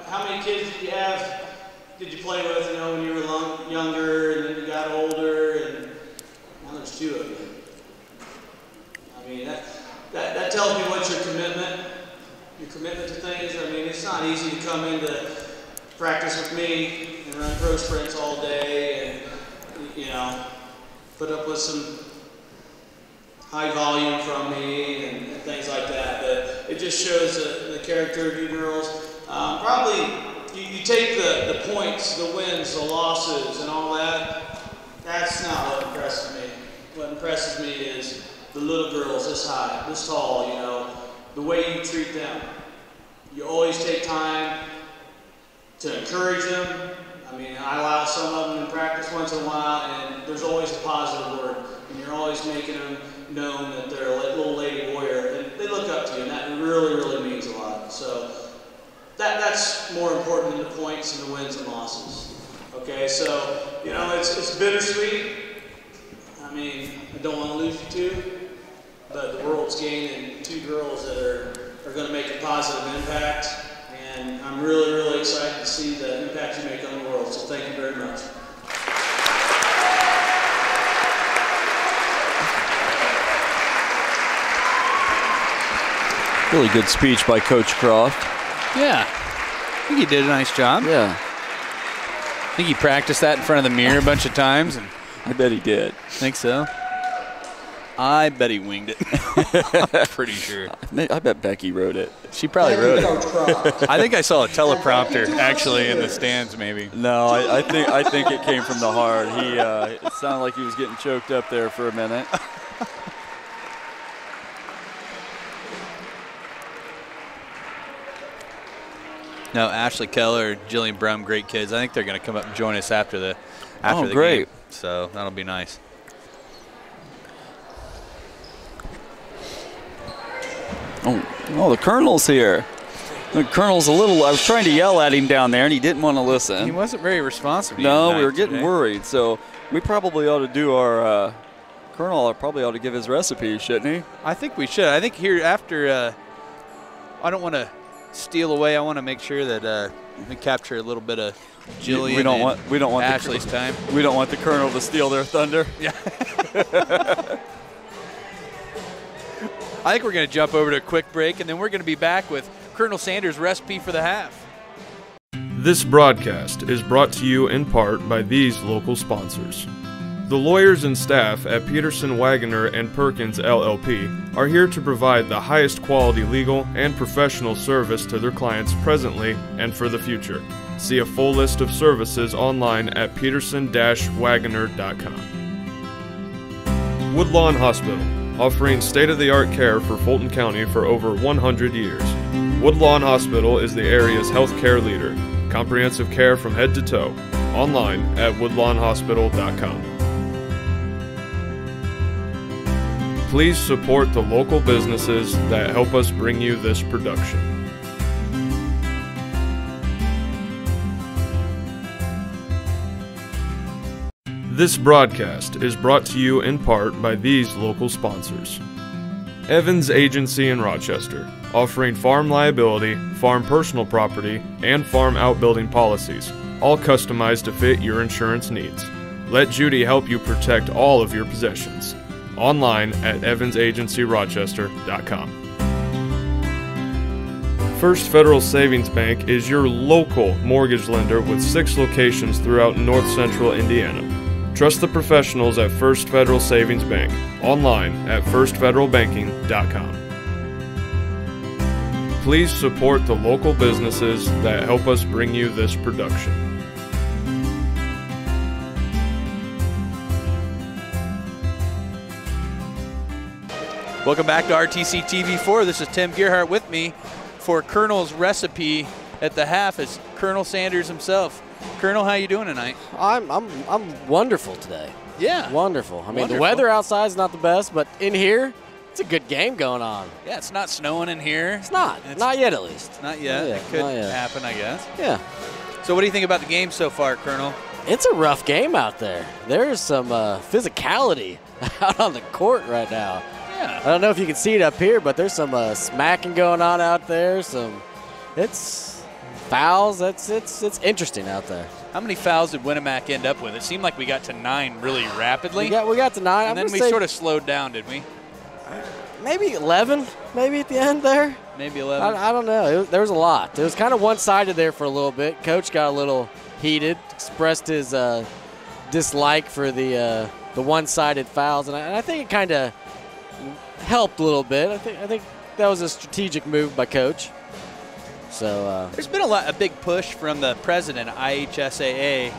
how many kids did you play with, you know, when you were younger and then you got older, and now there's 2 of you. I mean, that tells me what's your commitment to things. I mean, it's not easy to come into practice with me and run pro sprints all day and, you know, put up with some high volume from me and things like that, but it just shows the character of you girls. Probably you take the points, the wins, the losses, and all that. That's not what impresses me. What impresses me is the little girls this high, this tall, you know, the way you treat them. You always take time to encourage them. I mean, I allow some of them in practice once in a while, and there's always a positive word. And you're always making them known that they're a little lady warrior, and they look up to you, and that really, really means a lot. So that's more important than the points and the wins and losses. Okay, so, you know, it's bittersweet. I mean, I don't want to lose you two, but the world's gaining two girls that are going to make a positive impact, and I'm really, really excited to see the impact you make on the world, so thank you very much. Really good speech by Coach Croft. Yeah, I think he did a nice job. Yeah. I think he practiced that in front of the mirror a bunch of times. And I bet he did. Think so? I bet he winged it. I'm pretty sure. I bet Becky wrote it. She probably wrote it. I think I saw a teleprompter actually in the stands maybe. No, I think it came from the heart. It sounded like he was getting choked up there for a minute. No, Ashley Keller, Jillian Brum, great kids. I think they're going to come up and join us after the great. game. So that'll be nice. Oh, the Colonel's here. The Colonel's I was trying to yell at him down there, and he didn't want to listen. He wasn't very responsive. No, we were getting worried. So we probably ought to do our Colonel probably ought to give his recipe, shouldn't he? I think we should. I think here after I don't want to steal away. I want to make sure that we capture a little bit of Jillian. We don't want Ashley's time. We don't want the Colonel to steal their thunder. Yeah. I think we're going to jump over to a quick break, and then we're going to be back with Colonel Sanders' recipe for the half. This broadcast is brought to you in part by these local sponsors. The lawyers and staff at Peterson, Wagoner & Perkins LLP are here to provide the highest quality legal and professional service to their clients presently and for the future. See a full list of services online at peterson-wagoner.com. Woodlawn Hospital, offering state-of-the-art care for Fulton County for over 100 years. Woodlawn Hospital is the area's healthcare leader. Comprehensive care from head to toe. Online at woodlawnhospital.com. Please support the local businesses that help us bring you this production. This broadcast is brought to you in part by these local sponsors. Evans Agency in Rochester, offering farm liability, farm personal property, and farm outbuilding policies, all customized to fit your insurance needs. Let Judy help you protect all of your possessions. Online at evansagencyrochester.com. First Federal Savings Bank is your local mortgage lender with 6 locations throughout North Central Indiana. Trust the professionals at First Federal Savings Bank. Online at firstfederalbanking.com. Please support the local businesses that help us bring you this production. Welcome back to RTC TV4. This is Tim Gearhart. With me for Colonel's recipe at the half is Colonel Sanders himself. Colonel, how you doing tonight? I'm wonderful today. Yeah. Wonderful. I mean, the weather outside is not the best, but in here, it's a good game going on. Yeah, it's not snowing in here. It's not. Not yet, at least. Not yet. It could happen, I guess. Yeah. So what do you think about the game so far, Colonel? It's a rough game out there. There's some physicality out on the court right now. Yeah. I don't know if you can see it up here, but there's some smacking going on out there. It's fouls. It's interesting out there. How many fouls did Winamac end up with? It seemed like we got to 9 really rapidly. We got to 9. And then we sort of slowed down, did we? Maybe 11, maybe at the end there. Maybe 11. I don't know. There was a lot. It was kind of one-sided there for a little bit. Coach got a little heated, expressed his dislike for the one-sided fouls, and I think it kind of helped a little bit. I think that was a strategic move by Coach. So there's been a big push from the president of IHSAA,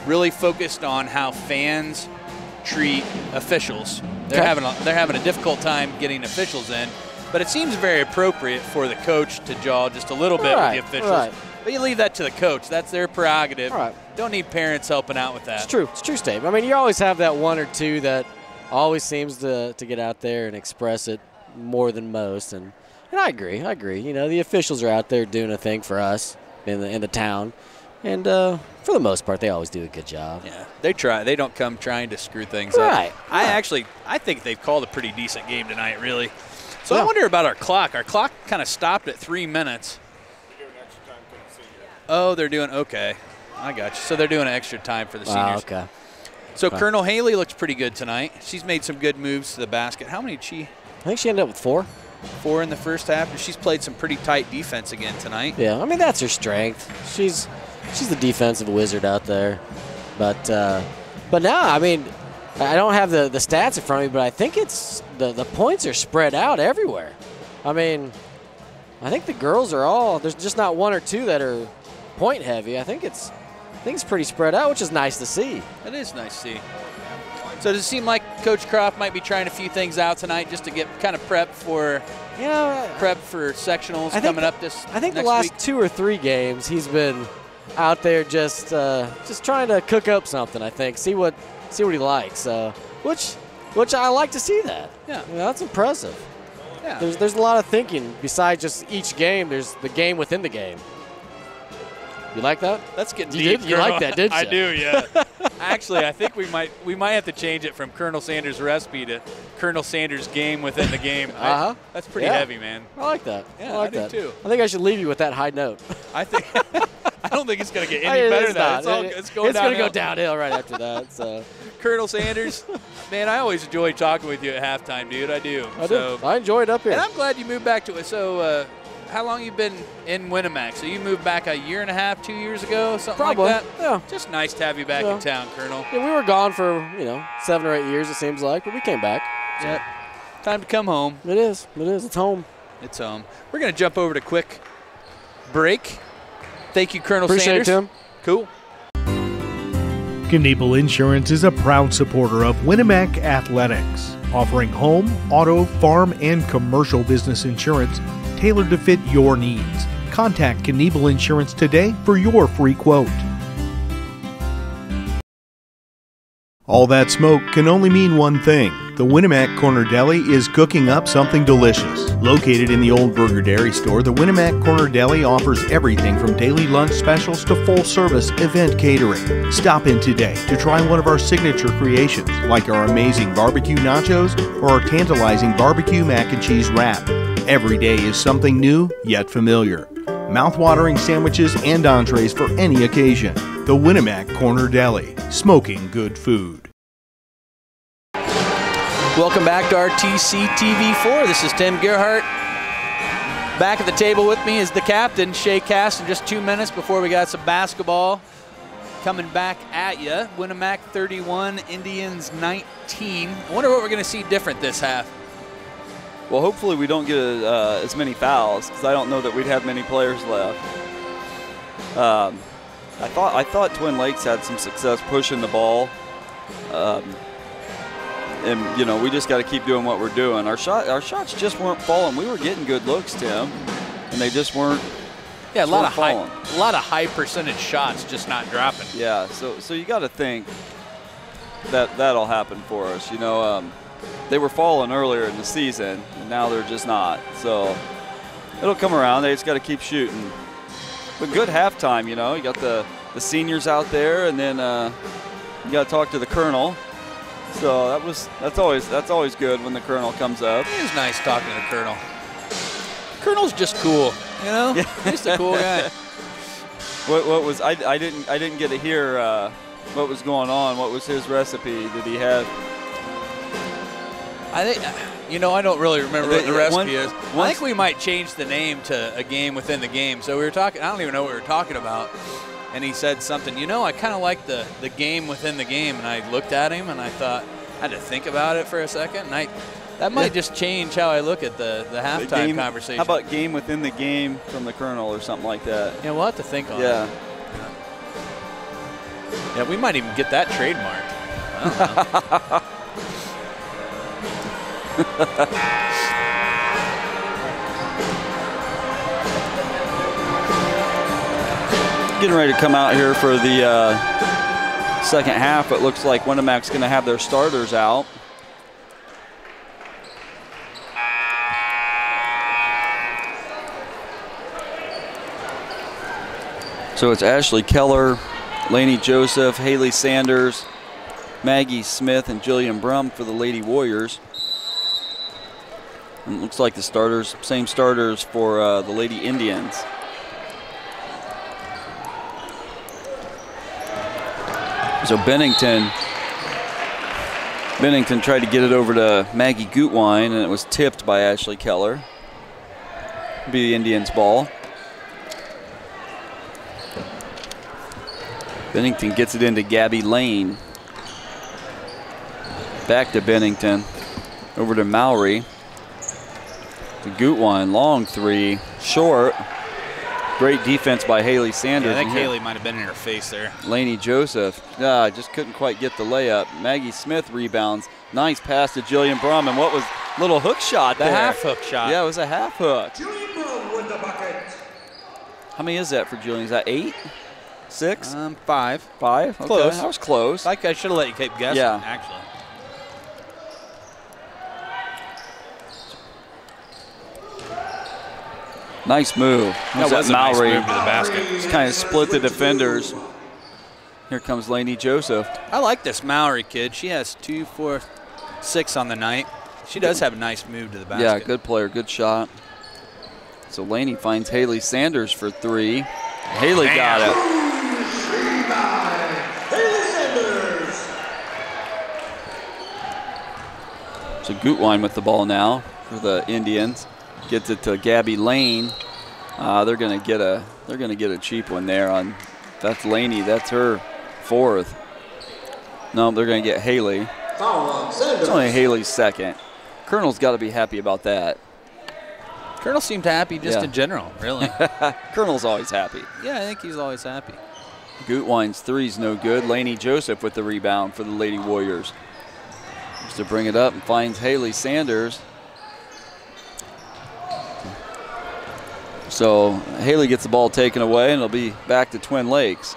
really focused on how fans treat officials. They're having a difficult time getting officials in, but it seems very appropriate for the coach to jaw just a little bit with the officials. But you leave that to the coach. That's their prerogative. Don't need parents helping out with that. It's true. It's true, Steve. I mean, you always have that one or two that always seems to get out there and express it more than most. And I agree. You know, the officials are out there doing a thing for us in the town. And for the most part, they always do a good job. Yeah, they try. They don't come trying to screw things up. I think they've called a pretty decent game tonight, really. So I wonder about our clock. Our clock kind of stopped at 3 minutes. Oh, they're doing, okay. I got you. So they're doing an extra time for the seniors. Okay. So Colonel Haley looks pretty good tonight. She's made some good moves to the basket. How many did she? I think she ended up with 4. 4 in the first half. And she's played some pretty tight defense again tonight. Yeah, I mean, that's her strength. She's the defensive wizard out there. But now, I mean, I don't have the stats in front of me, but I think it's the points are spread out everywhere. I mean, I think the girls are all, there's just not 1 or 2 that are point heavy. I think it's pretty spread out, which is nice to see. It is nice to see. So does it seem like Coach Croft might be trying a few things out tonight just to get kind of prep for sectionals coming up this I think next the last week? 2 or 3 games he's been out there just trying to cook up something. I think see what he likes. Which I like to see that. Yeah, you know, that's impressive. Yeah, there's a lot of thinking besides just each game. There's the game within the game. You like that? That's getting deep. You like that, didn't you? I do, yeah. Actually, I think we might have to change it from Colonel Sanders' recipe to Colonel Sanders' game within the game. That's pretty heavy, man. I like that. Yeah, I like do that too. I think I should leave you with that high note. I don't think it's going to get any better than that. It's going to go downhill right after that. So, Colonel Sanders, man, I always enjoy talking with you at halftime, dude. I do. I enjoy it up here. And I'm glad you moved back to it. So, how long you been in Winamac? So you moved back a year and a half, 2 years ago, something like that? Yeah. Just nice to have you back in town, Colonel. Yeah, we were gone for, 7 or 8 years, it seems like, but we came back. So. Yeah. Time to come home. It is. It's home. It's home. We're going to jump over to quick break. Thank you, Colonel Appreciate Sanders. Tim. Cool. Knievel Insurance is a proud supporter of Winamac Athletics, offering home, auto, farm, and commercial business insurance tailored to fit your needs. Contact Knievel Insurance today for your free quote. All that smoke can only mean one thing. The Winamac Corner Deli is cooking up something delicious. Located in the Old Burger Dairy Store, the Winamac Corner Deli offers everything from daily lunch specials to full-service event catering. Stop in today to try one of our signature creations, like our amazing barbecue nachos or our tantalizing barbecue mac and cheese wrap. Every day is something new, yet familiar. Mouth-watering sandwiches and entrees for any occasion. The Winamac Corner Deli, smoking good food. Welcome back to RTC TV4. This is Tim Gerhardt. Back at the table with me is the captain, Shay Cass, in just 2 minutes before we got some basketball coming back at you. Winamac 31, Indians 19. I wonder what we're going to see different this half. Well, hopefully we don't get as many fouls, because I don't know that we'd have many players left. I thought Twin Lakes had some success pushing the ball, and we just got to keep doing what we're doing. Our shots just weren't falling. We were getting good looks, Tim, and they just weren't. Yeah, a lot of high percentage shots just not dropping. Yeah, so you got to think that'll happen for us. They were falling earlier in the season, and now they're just not. So it'll come around. They just got to keep shooting. But good halftime, you got the seniors out there, and then you got to talk to the Colonel. So that's always good when the Colonel comes up. It is nice talking to the Colonel. Colonel's just cool, Yeah. Just a cool guy. What was I didn't get to hear what was going on. What was his recipe? Did he have? I think, I don't really remember what the recipe is. I think we might change the name to a game within the game. So we were talking, I don't even know what we were talking about. And he said something, I kind of like the game within the game. And I looked at him and I thought, I had to think about it for a second. And That might just change how I look at the halftime conversation. How about game within the game from the Colonel or something like that? Yeah, we'll have to think on that. Yeah, we might even get that trademarked. Getting ready to come out here for the second half. It looks like Winamac's going to have their starters out. So it's Ashley Keller, Lainey Joseph, Haley Sanders, Maggie Smith, and Jillian Brum for the Lady Warriors. And it looks like the starters, same starters for the Lady Indians. So Bennington tried to get it over to Maggie Gutwein, and it was tipped by Ashley Keller. It'll be the Indians' ball. Bennington gets it into Gabby Lane. Back to Bennington. Over to Mowry. To Gutwein, long three, short. Great defense by Haley Sanders. Yeah, I think Haley might have been in her face there. Lainey Joseph, just couldn't quite get the layup. Maggie Smith rebounds. Nice pass to Jillian Brum, and what was little hook shot there? The half hook shot. Yeah, it was a half hook. Jillian Brum with the bucket. How many is that for Jillian? Is that 8? 6? 5. 5? Okay. Close. I was close. Like I should have let you keep guessing, Yeah. actually. Nice move. That was a nice Mowry. move to the basket. Just kind of split the defenders. Here comes Lainey Joseph. I like this Mowry kid. She has 2, 4, 6 on the night. She does have a nice move to the basket. Yeah, good player, good shot. So Lainey finds Haley Sanders for 3. Haley got it. Haley Sanders. So Gutwein with the ball now for the Indians. Gets it to Gabby Lane. They're gonna get a cheap one there on. That's Lainey. That's her 4th. No, they're gonna get Haley. Foul on Sanders. It's only Haley's 2nd. Colonel's got to be happy about that. Colonel seemed happy just in general, really. Colonel's always happy. Yeah, I think he's always happy. Gutwein's 3's no good. Lainey Joseph with the rebound for the Lady Warriors. Just to bring it up and finds Haley Sanders. So Haley gets the ball taken away, and it'll be back to Twin Lakes.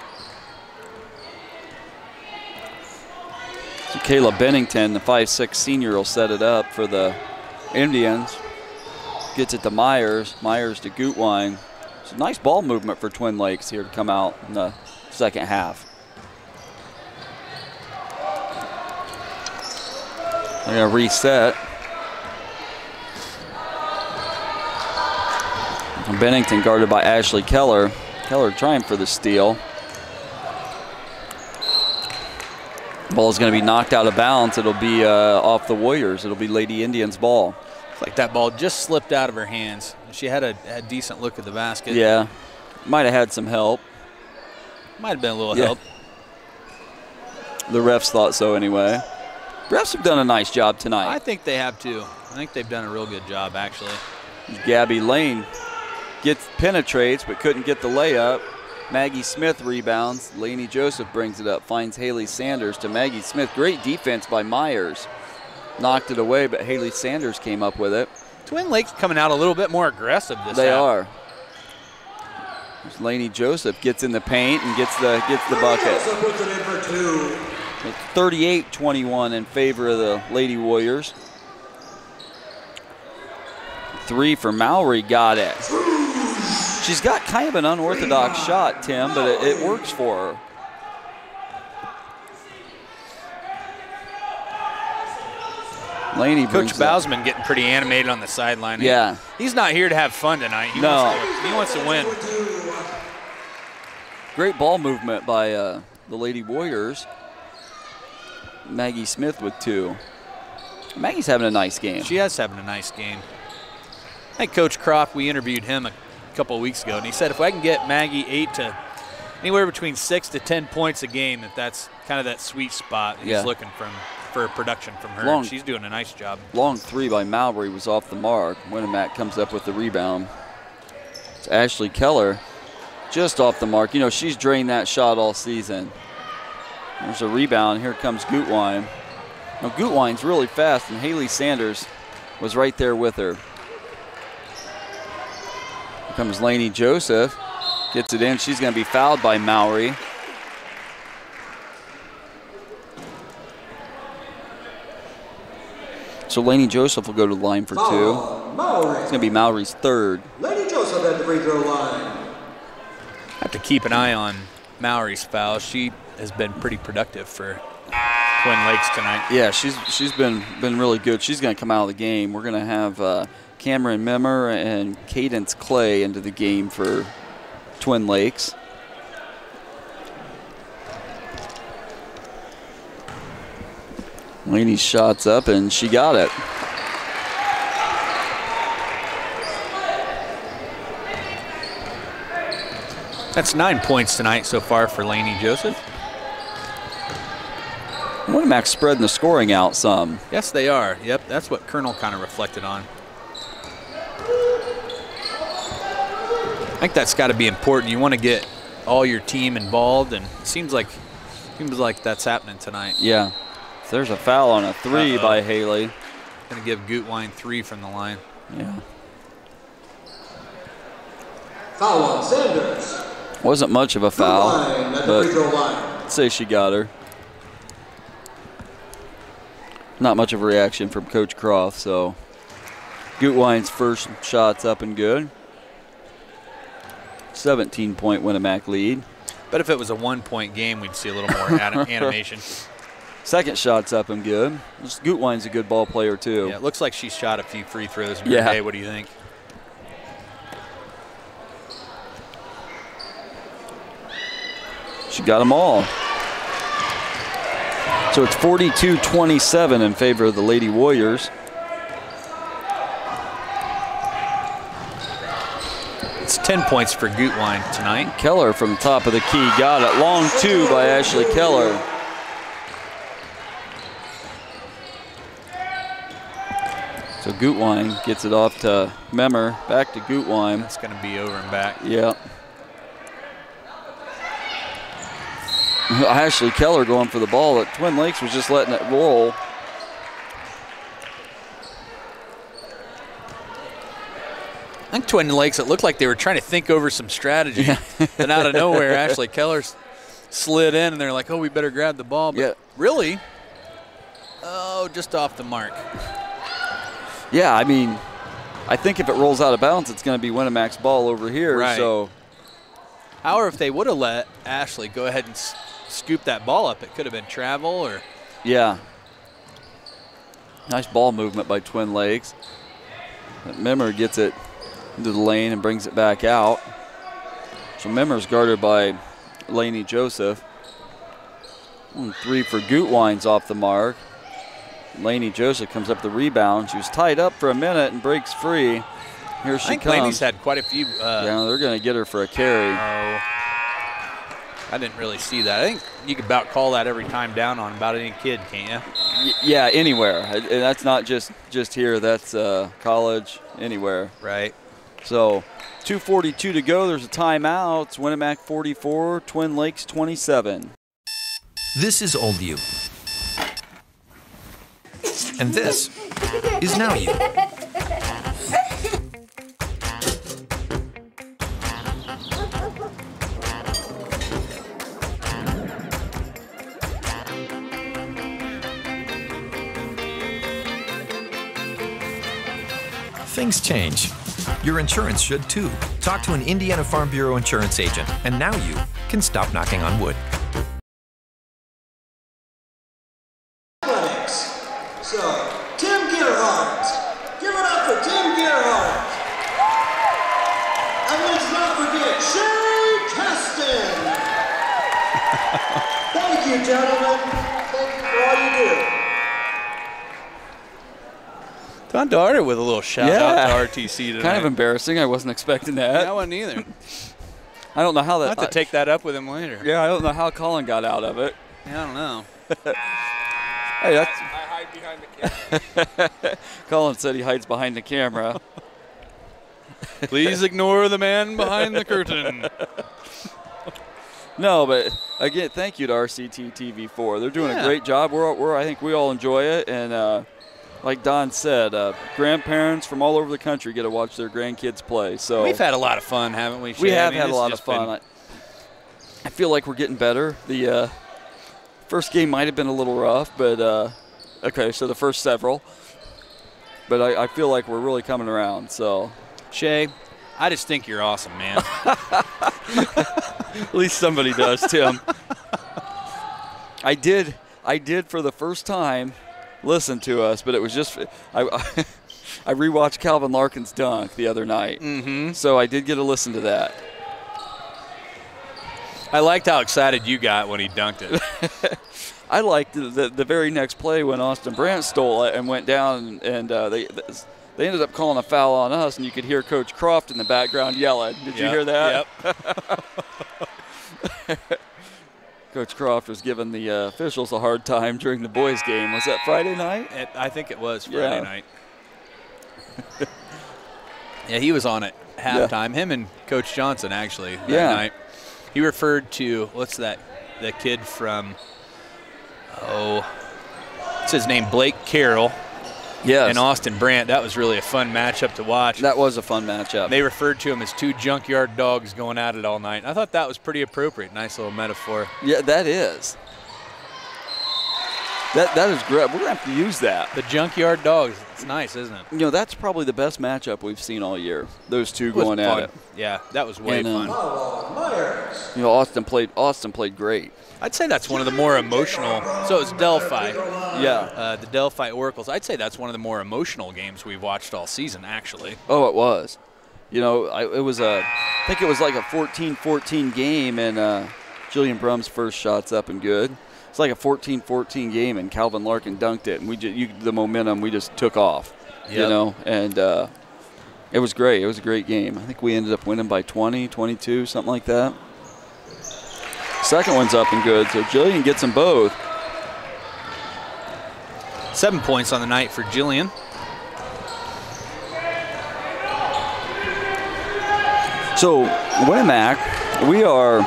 So Kayla Bennington, the 5'6" senior, will set it up for the Indians. Gets it to Myers. Myers to Gutwein. It's a nice ball movement for Twin Lakes here to come out in the second half. They're going to reset. Bennington guarded by Ashley Keller. Keller trying for the steal. Ball is going to be knocked out of bounds. It'll be off the Warriors. It'll be Lady Indians ball. It's like that ball just slipped out of her hands. She had a decent look at the basket. Yeah, might have had some help. Might have been a little help. The refs thought so anyway. Refs have done a nice job tonight. I think they have too. I think they've done a real good job, actually. Gabby Lane penetrates but couldn't get the layup. Maggie Smith rebounds. Lainey Joseph brings it up, finds Haley Sanders to Maggie Smith. Great defense by Myers. Knocked it away, but Haley Sanders came up with it. Twin Lakes coming out a little bit more aggressive this They half. are. Lainey Joseph gets in the paint and gets the bucket. Joseph puts it in for 2. 38-21 in favor of the Lady Warriors. 3 for Mowry, got it. She's got kind of an unorthodox shot, Tim, but it works for her. Lainey Coach Bausman getting pretty animated on the sideline. Yeah. He's not here to have fun tonight. He wants to win. Great ball movement by the Lady Warriors. Maggie Smith with 2. Maggie's having a nice game. She is having a nice game. I think Coach Croft, we interviewed him a couple of weeks ago, and he said if I can get Maggie anywhere between 6 to 10 points a game, that's kind of that sweet spot he's looking from. for production from her. She's doing a nice job. Long three by Mallory was off the mark. Winamac comes up with the rebound. It's Ashley Keller just off the mark. You know, she's drained that shot all season. There's a rebound. Here comes Gutwein. Now, Gutwein's really fast, and Haley Sanders was right there with her. Here comes Lainey Joseph. Gets it in. She's going to be fouled by Mallory. So Lainey Joseph will go to the line for two. Mallory. It's going to be Mallory's third. Lainey Joseph at the free throw line. Have to keep an eye on Mallory's foul. She has been pretty productive for Twin Lakes tonight. Yeah, she's been really good. She's going to come out of the game. We're going to have Cameron Memmer and Cadence Clay into the game for Twin Lakes. Lainey's shot's up, and she got it. That's 9 points tonight so far for Lainey Joseph. Winamac spreading the scoring out some. Yes, they are. Yep, that's what Colonel kind of reflected on. I think that's got to be important. You want to get all your team involved, and it seems like that's happening tonight. Yeah. So there's a foul on a three by Haley. Going to give Gutwein 3 from the line. Yeah. Foul on Sanders. Wasn't much of a foul, At the free throw line. I'd say she got her. Not much of a reaction from Coach Croft, so Gutwein's first shot's up and good. 17-point Winamac lead. But if it was a 1-point game, we'd see a little more animation. Second shot's up and good. Gutwein's a good ball player, too. Yeah, it looks like she shot a few free throws in her day. What do you think? She got them all. So it's 42-27 in favor of the Lady Warriors. It's 10 points for Gutwein tonight. Keller from the top of the key got it. Long two by Ashley Keller. So Gutwein gets it off to Memmer. Back to Gutwein. It's going to be over and back. Yeah. Ashley Keller going for the ball, but Twin Lakes was just letting it roll. I think Twin Lakes, it looked like they were trying to think over some strategy. And out of nowhere, Ashley Keller slid in, and they're like, oh, we better grab the ball. But really? Oh, just off the mark. Yeah, I mean, I think if it rolls out of bounds, it's going to be Winamac's ball over here. Right. So, however, if they would have let Ashley go ahead and scoop that ball up, it could have been travel or. Yeah. Nice ball movement by Twin Lakes. Memmer gets it into the lane and brings it back out. So Memmer's guarded by Lainey Joseph. 3 for Gutwein's off the mark. Lainey Joseph comes up the rebound. She was tied up for a minute and breaks free. Here she comes. Lainey's had quite a few. Yeah, they're going to get her for a carry. Oh, I didn't really see that. I think you could about call that every time down on about any kid, can't you? Yeah, anywhere. And that's not just here. That's college, anywhere. Right. So 2:42 to go. There's a timeout. It's Winamac 44, Twin Lakes 27. This is Old You. And this is Now You. Things change. Your insurance should too. Talk to an Indiana Farm Bureau insurance agent, and now you can stop knocking on wood. So, Tim Gerhardt. Give it up for Tim Gerhardt. And let's not forget Sherry Keston. Thank you, gentlemen. Thank you for all you do. Don Darter with a little shout out to RTC tonight. Kind of embarrassing. I wasn't expecting that. Yeah, I wasn't either. I don't know how that. I'll have to take that up with him later. Yeah, I don't know how Colin got out of it. Yeah, I don't know. Hey, that's. I hide behind the camera. Colin said he hides behind the camera. Please ignore the man behind the curtain. No, but again, thank you to RCT TV4. They're doing a great job. I think we all enjoy it, and like Don said, grandparents from all over the country get to watch their grandkids play. So we've had a lot of fun, haven't we? Shay? We have had a lot of fun. I feel like we're getting better. The first game might have been a little rough, but okay, so the first several. But I feel like we're really coming around. So, Shay, I just think you're awesome, man. At least somebody does, Tim. I did for the first time listen to us, but it was just I rewatched Calvin Larkin's dunk the other night, so I did get to listen to that. I liked how excited you got when he dunked it. I liked the very next play when Austin Brandt stole it and went down, and they ended up calling a foul on us, and you could hear Coach Croft in the background yelling. Did you hear that? Yep. Coach Croft was giving the officials a hard time during the boys' game. Was that Friday night? I think it was Friday night. Yeah, he was on at halftime. Him and Coach Johnson, actually, that night. He referred to, what's that, the kid from, what's his name, Blake Carroll. Yes. And Austin Brandt. That was really a fun matchup to watch. That was a fun matchup. They referred to him as two junkyard dogs going at it all night. I thought that was pretty appropriate. Nice little metaphor. Yeah, that is. That is great. We're going to have to use that. The junkyard dogs. It's nice, isn't it? You know, that's probably the best matchup we've seen all year. Those two going at it. Yeah, that was way fun. You know, Austin played great. I'd say that's one of the more emotional. So it's Delphi. Yeah. The Delphi Oracles. I'd say that's one of the more emotional games we've watched all season, actually. Oh, it was. You know, I think it was like a 14-14 game, and Jillian Brum's first shot's up and good. It's like a 14-14 game, and Calvin Larkin dunked it, and the momentum, we just took off. Yep. You know, and it was great. It was a great game. I think we ended up winning by 20, 22, something like that. Second one's up and good, so Jillian gets them both. 7 points on the night for Jillian. So, Winamac, we are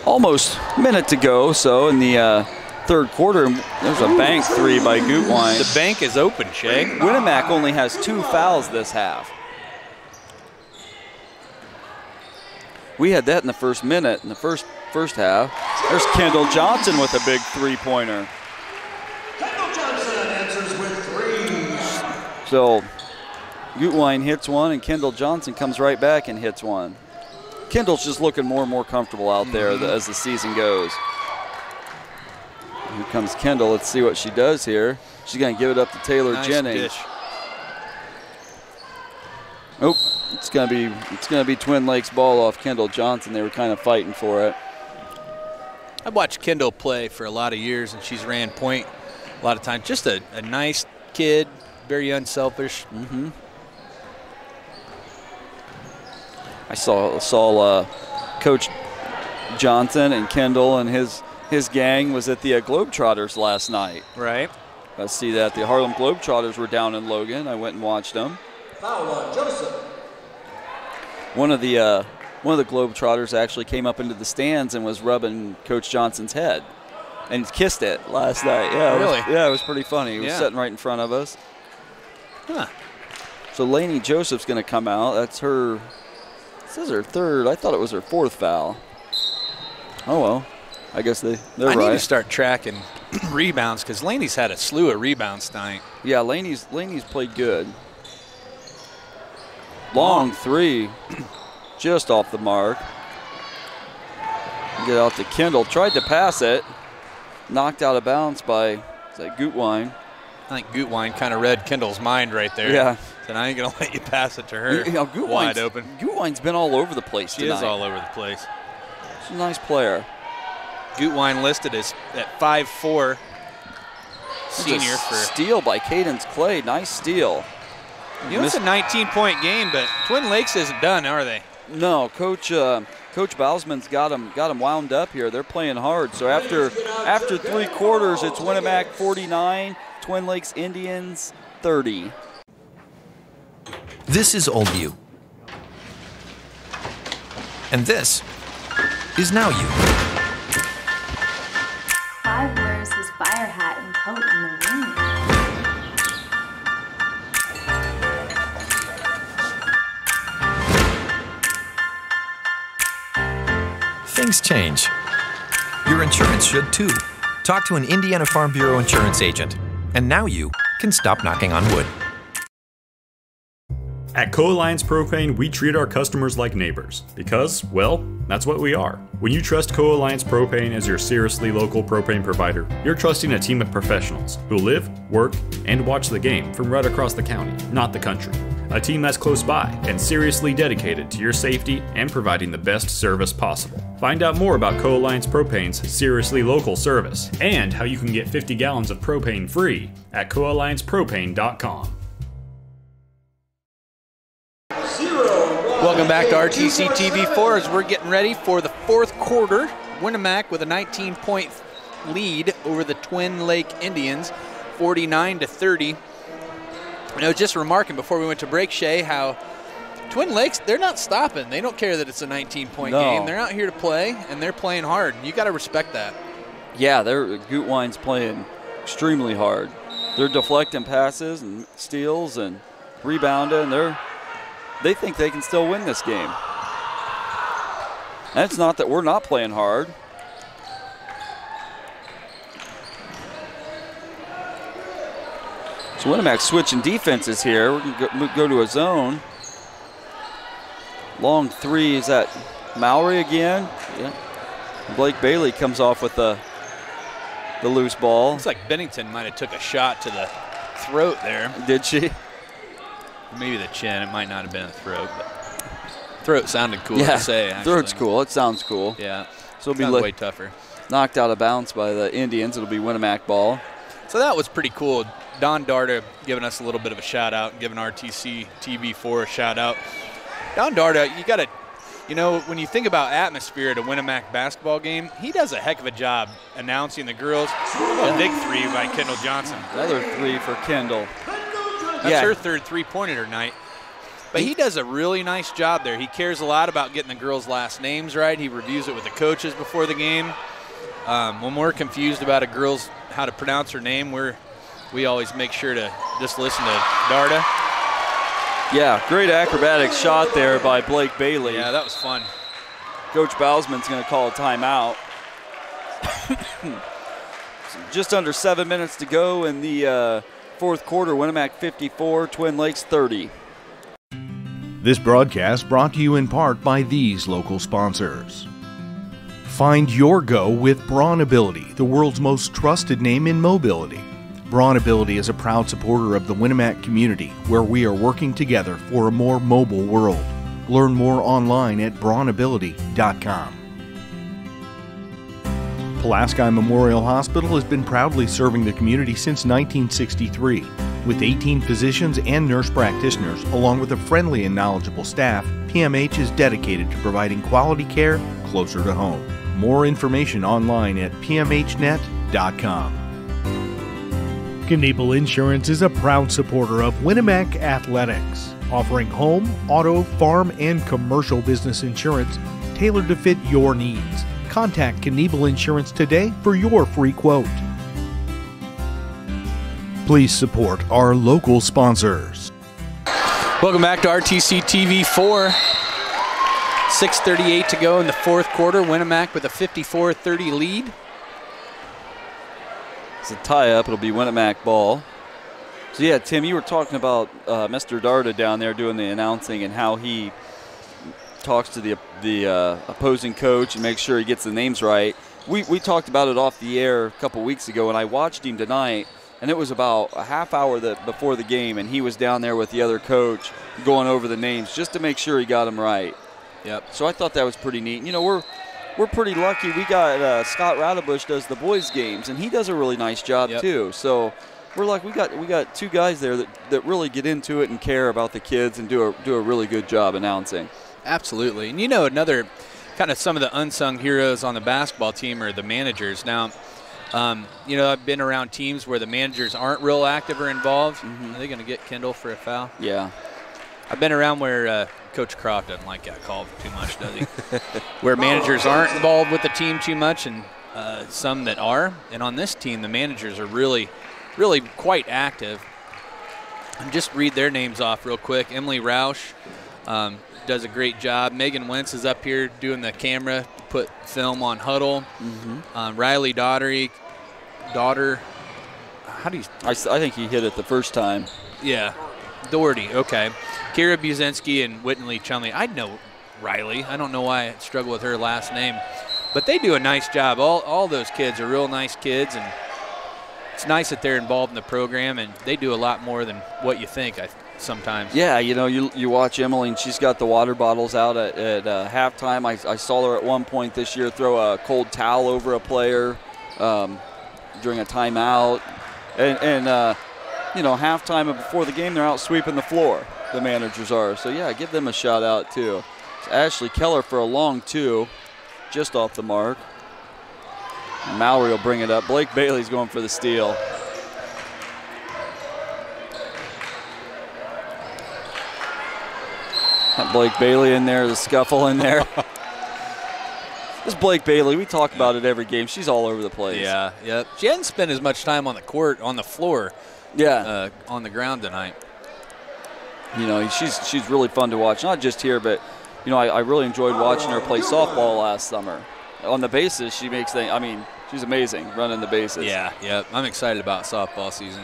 almost a minute to go, so in the third quarter, there's a bank three by Gutwein. The bank is open, Shay. Winamac only has 2 fouls this half. We had that in the first minute, in the first half. There's Kendall Johnson with a big three-pointer. Kendall Johnson answers with 3. So Gutwein hits one, and Kendall Johnson comes right back and hits one. Kendall's just looking more and more comfortable out there as the season goes. Here comes Kendall. Let's see what she does here. She's going to give it up to Taylor Jennings. Dish. Oh, it's gonna be Twin Lakes ball off Kendall Johnson. They were kind of fighting for it. I've watched Kendall play for a lot of years, and she's ran point a lot of times. Just a nice kid, very unselfish. I saw Coach Johnson and Kendall and his gang was at the Globetrotters last night. Right. I see that the Harlem Globetrotters were down in Logan. I went and watched them. Foul on Joseph. One of the Globetrotters actually came up into the stands and was rubbing Coach Johnson's head and kissed it last night. Yeah, really? It was pretty funny. He was sitting right in front of us. Huh. So Lainey Joseph's going to come out. That's her. This is her third. I thought it was her 4th foul. Oh well, I guess they're right. I need to start tracking rebounds because Lainey's had a slew of rebounds tonight. Yeah, Lainey's played good. Long three, just off the mark. Get out to Kendall. Tried to pass it. Knocked out of bounds by Gutwein. I think Gutwein kind of read Kendall's mind right there. Yeah. Said, I ain't going to let you pass it to her. You know, wide open. Gutwein's been all over the place tonight. She is all over the place. She's a nice player. Gutwein listed as at 5'4", senior for steal by Cadence Clay. Nice steal. You know, it's a 19-point game, but Twin Lakes isn't done, are they? No, Coach Coach Bausman's got them wound up here. They're playing hard. So after 3 quarters, it's Winamac 49, Twin Lakes Indians 30. This is Oldview. And this is Now You. 5 wears his fire hat and coat in the rain. Things change. Your insurance should too. Talk to an Indiana Farm Bureau insurance agent. And now you can stop knocking on wood. At Co-Alliance Propane, we treat our customers like neighbors because, well, that's what we are. When you trust Co-Alliance Propane as your seriously local propane provider, you're trusting a team of professionals who live, work, and watch the game from right across the county, not the country. A team that's close by and seriously dedicated to your safety and providing the best service possible. Find out more about Co-Alliance Propane's seriously local service and how you can get 50 gallons of propane free at coalliancepropane.com. Welcome back to RTC TV4 as we're getting ready for the 4th quarter. Winamac with a 19-point lead over the Twin Lake Indians, 49-30. I was just remarking before we went to break, Shay, how Twin Lakes, they're not stopping. They don't care that it's a 19-point game. They're out here to play, and they're playing hard. You got to respect that. Yeah, Gutwine's playing extremely hard. They're deflecting passes and steals and rebounding. They think they can still win this game. And it's not that we're not playing hard. So Winamac switching defenses here. We're going to go to a zone. Long 3 is at Mowry again. Yeah. Blake Bailey comes off with the loose ball. Looks like Bennington might have took a shot to the throat there. Did she? Maybe the chin. It might not have been a throat, but throat sounded cool to say. Actually. Throat's cool. It sounds cool. Yeah. So it'll be way tougher. Knocked out of bounds by the Indians. It'll be Winamac ball. So that was pretty cool. Don Darda giving us a little bit of a shout out, giving RTC TV4 a shout out. Don Darda, you got to, when you think about atmosphere at a Winamac basketball game, he does a heck of a job announcing the girls. A big 3 by Kendall Johnson. Another 3 for Kendall. That's her 3rd three-pointer tonight. But he does a really nice job there. He cares a lot about getting the girls' last names right. He reviews it with the coaches before the game. When we're confused about a girl's how to pronounce her name, we always make sure to just listen to Darda. Yeah, great acrobatic shot there by Blake Bailey. Yeah, that was fun. Coach Bausman's going to call a timeout. Just under 7 minutes to go in the 4th quarter. Winamac 54, Twin Lakes 30. This broadcast brought to you in part by these local sponsors. Find your go with Braun Ability, the world's most trusted name in mobility. Braun Ability is a proud supporter of the Winamac community, where we are working together for a more mobile world. Learn more online at braunability.com. Pulaski Memorial Hospital has been proudly serving the community since 1963. With 18 physicians and nurse practitioners, along with a friendly and knowledgeable staff, PMH is dedicated to providing quality care closer to home. More information online at pmhnet.com. Kniebel Insurance is a proud supporter of Winamac Athletics, offering home, auto, farm, and commercial business insurance tailored to fit your needs. Contact Kniebel Insurance today for your free quote. Please support our local sponsors. Welcome back to RTC TV4. 6:38 to go in the 4th quarter. Winamac with a 54-30 lead. It's a tie-up. It'll be Winamac ball. So, yeah, Tim, you were talking about Mr. Darda down there doing the announcing and how he talks to the opposing coach and makes sure he gets the names right. We talked about it off the air a couple weeks ago, and I watched him tonight, and it was about a half hour before the game, and he was down there with the other coach going over the names just to make sure he got them right. Yep. So I thought that was pretty neat. We're pretty lucky. We got Scott Radebush does the boys' games, and he does a really nice job too. So we're like we got 2 guys there that really get into it and care about the kids and do a really good job announcing. Absolutely. And another kind of some of the unsung heroes on the basketball team are the managers. Now, you know, I've been around teams where the managers aren't real active or involved. Are they going to get Kendall for a foul? Yeah. I've been around where Coach Croft doesn't like that call too much, does he? Where managers aren't involved with the team too much, and some that are. And on this team, the managers are really quite active. And just read their names off real quick. Emily Roush does a great job. Megan Wentz is up here doing the camera, put film on Huddle. Riley Daughter, how do you? I think he hit it the first time. Yeah, Doherty, okay. Kira Buzinski and Whitney Chumley. I know Riley. I don't know why I struggle with her last name. But they do a nice job. All those kids are real nice kids, and it's nice that they're involved in the program, and they do a lot more than what you think sometimes. Yeah, you know, you watch Emily, and she's got the water bottles out at halftime. I saw her at one point this year throw a cold towel over a player during a timeout. And you know, halftime and before the game, they're out sweeping the floor, the managers are. So, yeah, give them a shout-out, too. It's Ashley Keller for a long two, just off the mark. Mallory will bring it up. Blake Bailey's going for the steal. Got Blake Bailey in there, the scuffle in there. This Blake Bailey, we talk about it every game. She's all over the place. Yeah, yep. She hadn't spent as much time on the court, on the floor, on the ground tonight. You know, she's really fun to watch. Not just here, but, you know, I really enjoyed watching her play softball last summer. On the bases, she makes things, I mean, she's amazing running the bases. Yeah, yep. I'm excited about softball season.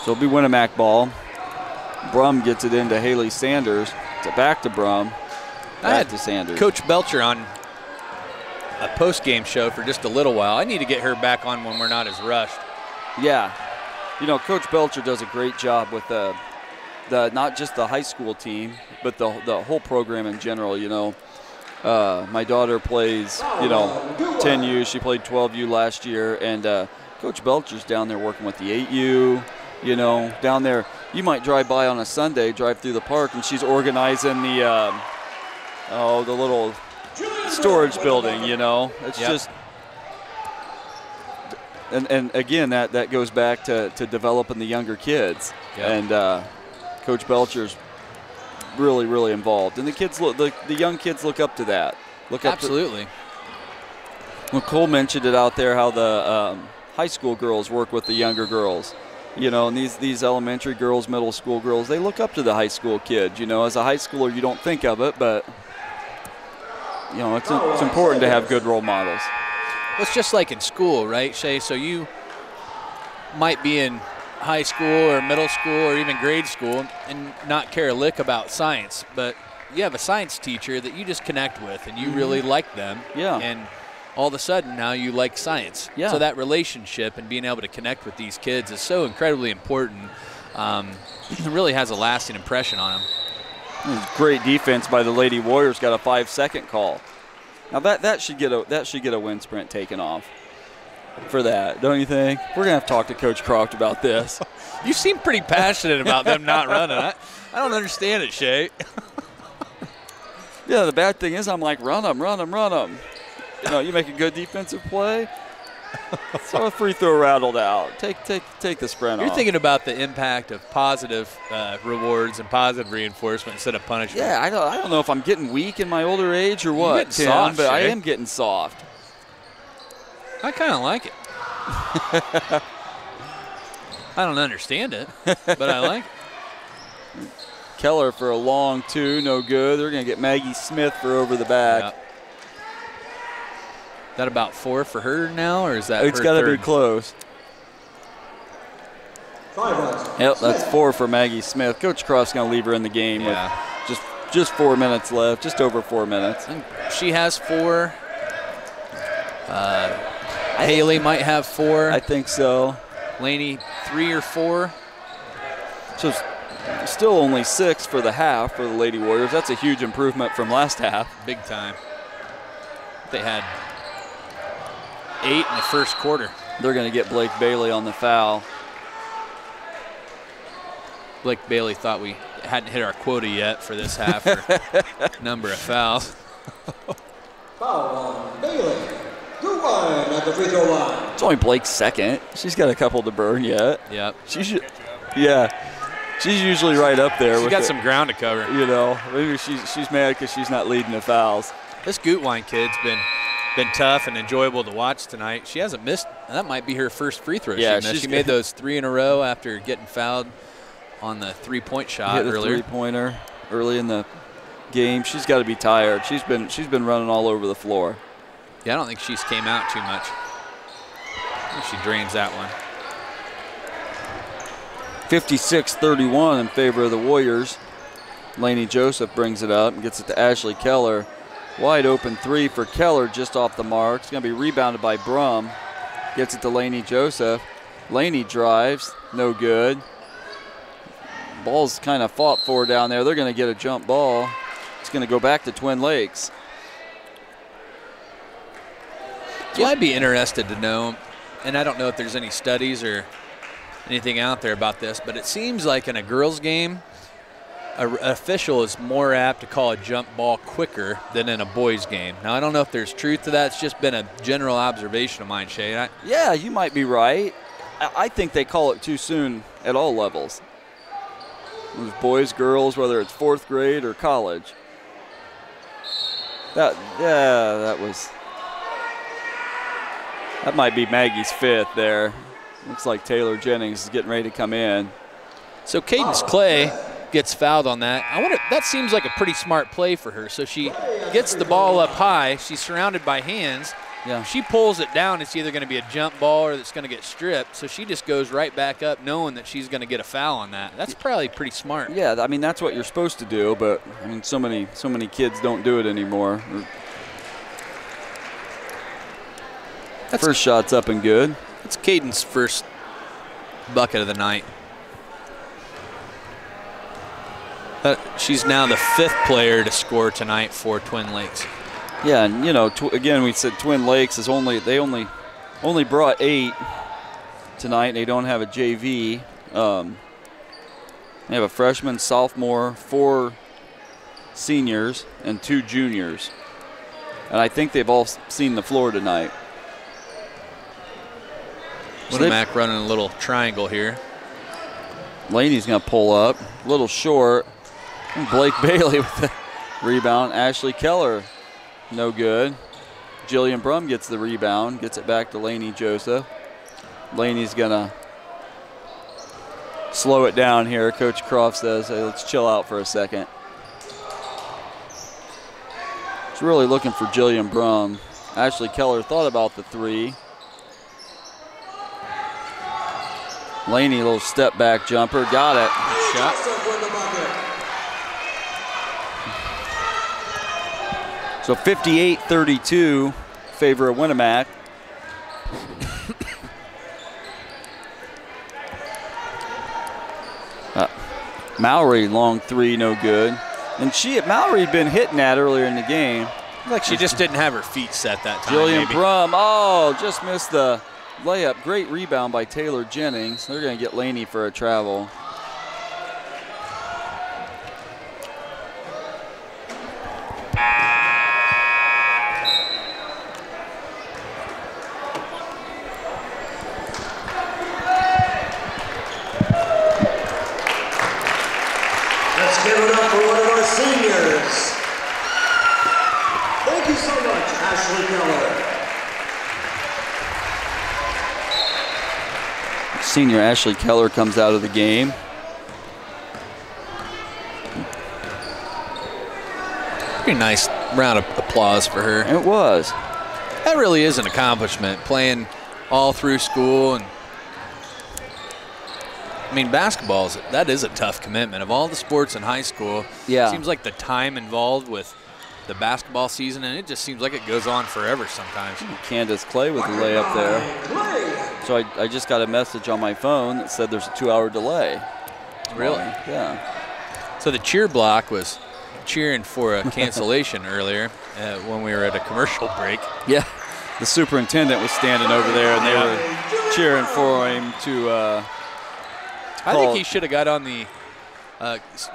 So it'll be Winamac ball. Brum gets it into Haley Sanders. It's back to Brum. Back to Sanders. Coach Belcher on a post-game show for just a little while. I need to get her back on when we're not as rushed. Yeah. You know, Coach Belcher does a great job with the not just the high school team, but the whole program in general, you know. My daughter plays, you know, 10U. She played 12U last year, and Coach Belcher's down there working with the 8U, you know, down there. You might drive by on a Sunday, drive through the park, and she's organizing the little storage building, you know. It's just, and again, that goes back to developing the younger kids. And Coach Belcher's really, really involved. And the kids the young kids look up to that. Absolutely. Nicole mentioned it out there, how the high school girls work with the younger girls. You know, and these elementary girls, middle school girls, they look up to the high school kids. You know, as a high schooler, you don't think of it, but, you know, it's important to have good role models. It's just like in school, right, Shay? So you might be in high school or middle school or even grade school and not care a lick about science, but you have a science teacher that you just connect with and you really like them. Yeah. And all of a sudden now you like science. Yeah. So that relationship and being able to connect with these kids is so incredibly important. It really has a lasting impression on them. Great defense by the Lady Warriors. Got a 5-second call. Now that should get a wind sprint taken off for that, don't you think? We're gonna have to talk to Coach Croft about this. You seem pretty passionate about them not running. I don't understand it, Shay. Yeah, the bad thing is I'm like, run them, run them, run them. You know, you make a good defensive play, so a free throw rattled out. Take the sprint off. You're thinking about the impact of positive rewards and positive reinforcement instead of punishment. Yeah, I don't know if I'm getting weak in my older age or what, Tim, soft, but Shay. I am getting soft. I kind of like it. I don't understand it, but I like it. Keller for a long two, no good. They're going to get Maggie Smith for over the back. Yep. That about 4 for her now, or is that It's got to be close. Yep, that's 4 for Maggie Smith. Coach Croft's going to leave her in the game with just 4 minutes left, just over 4 minutes. And she has 4. Haley might have 4. I think so. Laney 3 or 4. So still only 6 for the half for the Lady Warriors. That's a huge improvement from last half. Big time. They had 8 in the first quarter. They're going to get Blake Bailey on the foul. Blake Bailey thought we hadn't hit our quota yet for this half for number of fouls. Foul on Bailey. Good one at the free throw line. It's only Blake's second. She's got a couple to burn yet. Yep. She's usually right up there. She's got some ground to cover. You know, maybe she's mad because she's not leading the fouls. This Gutwein kid's been tough and enjoyable to watch tonight. She hasn't missed. That might be her first free throw. Yeah, she made those 3 in a row after getting fouled on the 3-point shot earlier. Hit the 3-pointer early in the game. She's got to be tired. She's been running all over the floor. Yeah, I don't think she's came out too much. I think she drains that one. 56-31 in favor of the Warriors. Lainey Joseph brings it up and gets it to Ashley Keller. Wide open 3 for Keller, just off the mark. It's going to be rebounded by Brum. Gets it to Lainey Joseph. Lainey drives, no good. Ball's kind of fought for down there. They're going to get a jump ball. It's going to go back to Twin Lakes. So I'd be interested to know, and I don't know if there's any studies or anything out there about this, but it seems like in a girls' game, an official is more apt to call a jump ball quicker than in a boys' game. Now, I don't know if there's truth to that. It's just been a general observation of mine, Shay. Yeah, you might be right. I think they call it too soon at all levels. It was boys, girls, whether it's 4th grade or college. That might be Maggie's 5th there. Looks like Taylor Jennings is getting ready to come in. So Cadence Clay gets fouled on that. That seems like a pretty smart play for her. So she gets the ball up high. She's surrounded by hands. Yeah. She pulls it down. It's either going to be a jump ball or it's going to get stripped. So she just goes right back up knowing that she's going to get a foul on that. That's probably pretty smart. Yeah, I mean, that's what you're supposed to do, but I mean, so many kids don't do it anymore. First shot's up and good. It's Caden's first bucket of the night. She's now the 5th player to score tonight for Twin Lakes. Yeah, and you know, again, we said Twin Lakes is only brought 8 tonight. They don't have a JV. They have a freshman, sophomore, 4 seniors, and 2 juniors. And I think they've all seen the floor tonight. Winamac running a little triangle here. Laney's going to pull up, a little short. And Blake Bailey with the rebound. Ashley Keller, no good. Jillian Brum gets the rebound, gets it back to Lainey Joseph. Laney's going to slow it down here. Coach Croft says, hey, let's chill out for a second. He's really looking for Jillian Brum. Ashley Keller thought about the 3. Laney, a little step back jumper, got it. Shot. So 58-32, favor of Winamac. Mallory, long 3, no good. And Mallory had been hitting that earlier in the game. Like she just didn't have her feet set that time. Jillian Brum, just missed the layup. Great rebound by Taylor Jennings. They're going to get Laney for a travel. Let's give it up for one of our seniors. Thank you so much, Ashley Keller. Senior Ashley Keller comes out of the game. Pretty nice round of applause for her. It was. That really is an accomplishment, playing all through school. And I mean, basketball, that is a tough commitment. Of all the sports in high school, yeah, it seems like the time involved with the basketball season, and it just seems like it goes on forever sometimes. Candace Clay with the layup there. So I just got a message on my phone that said there's a 2-hour delay. Really? Yeah. So the cheer block was cheering for a cancellation earlier when we were at a commercial break. Yeah. The superintendent was standing over there, and they were cheering for him to I think he should have got on the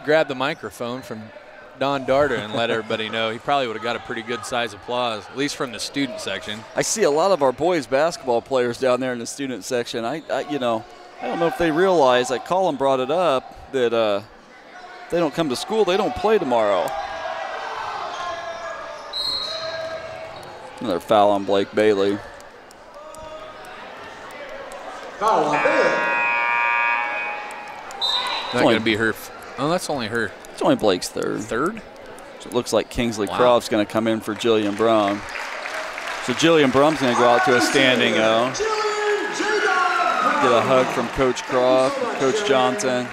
grabbed the microphone from Don Darter and let everybody know, he probably would have got a pretty good size applause, at least from the student section. I see a lot of our boys basketball players down there in the student section. I don't know if they realize, like Colin brought it up, that if they don't come to school, they don't play tomorrow. Another foul on Blake Bailey. Foul on Bailey. Not going to be her. Oh, that's only her. It's only Blake's third. Third? So it looks like Kingsley Croft's going to come in for Jillian Brum. So Jillian Brum's going to go out to a standing O. Get a hug from Coach Croft, Coach Johnson.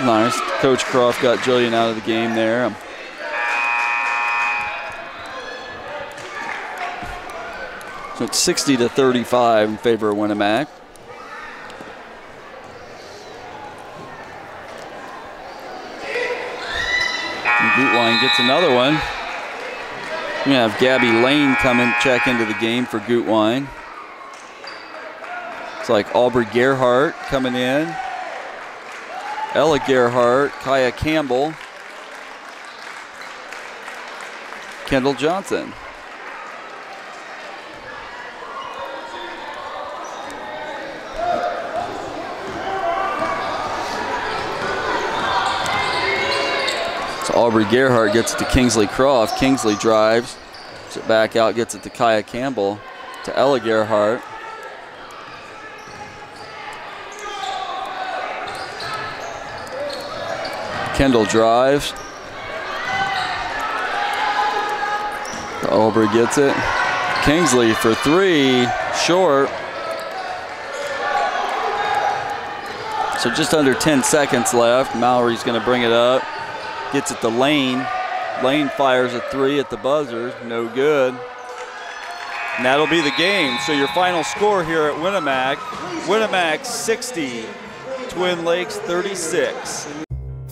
Nice. Coach Croft got Jillian out of the game there. So it's 60-35 in favor of Winamac. And Gutwein gets another one. We're going to have Gabby Lane come and check into the game for Gutwein. It's like Aubrey Gerhardt coming in. Ella Gerhardt, Kaya Campbell, Kendall Johnson. So Aubrey Gerhardt gets it to Kingsley Croft. Kingsley drives, puts it back out, gets it to Kaya Campbell, to Ella Gerhardt. Kendall drives. Aubrey gets it. Kingsley for three, short. So just under 10 seconds left. Mallory's going to bring it up. Gets it to Lane. Lane fires a three at the buzzer. No good. And that'll be the game. So your final score here at Winamac. Winamac 60, Twin Lakes 36.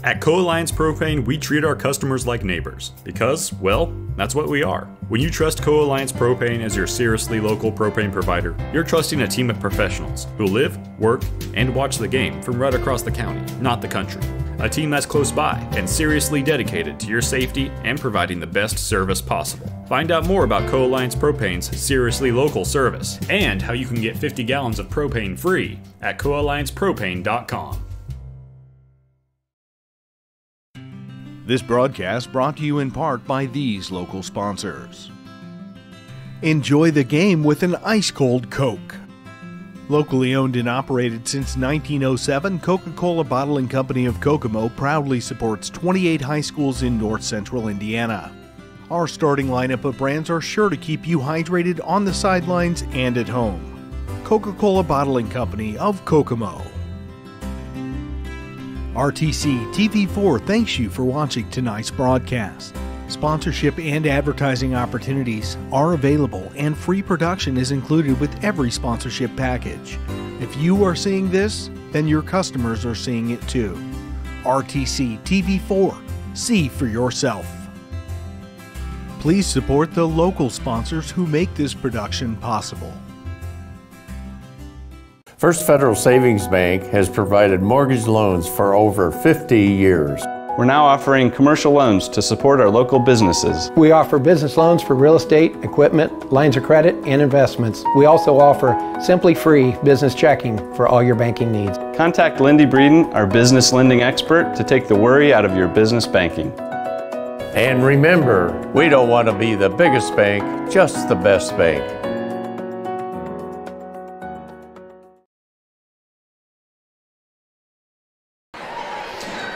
At Co-Alliance Propane, we treat our customers like neighbors because, well, that's what we are. When you trust Co-Alliance Propane as your seriously local propane provider, you're trusting a team of professionals who live, work, and watch the game from right across the county, not the country. A team that's close by and seriously dedicated to your safety and providing the best service possible. Find out more about Co-Alliance Propane's seriously local service and how you can get 50 gallons of propane free at coalliancepropane.com. This broadcast brought to you in part by these local sponsors. Enjoy the game with an ice-cold Coke. Locally owned and operated since 1907, Coca-Cola Bottling Company of Kokomo proudly supports 28 high schools in north central Indiana. Our starting lineup of brands are sure to keep you hydrated on the sidelines and at home. Coca-Cola Bottling Company of Kokomo. RTC TV4 thanks you for watching tonight's broadcast. Sponsorship and advertising opportunities are available and free production is included with every sponsorship package. If you are seeing this, then your customers are seeing it too. RTC TV4. See for yourself. Please support the local sponsors who make this production possible. First Federal Savings Bank has provided mortgage loans for over 50 years. We're now offering commercial loans to support our local businesses. We offer business loans for real estate, equipment, lines of credit, and investments. We also offer Simply Free business checking for all your banking needs. Contact Lindy Breeden, our business lending expert, to take the worry out of your business banking. And remember, we don't want to be the biggest bank, just the best bank.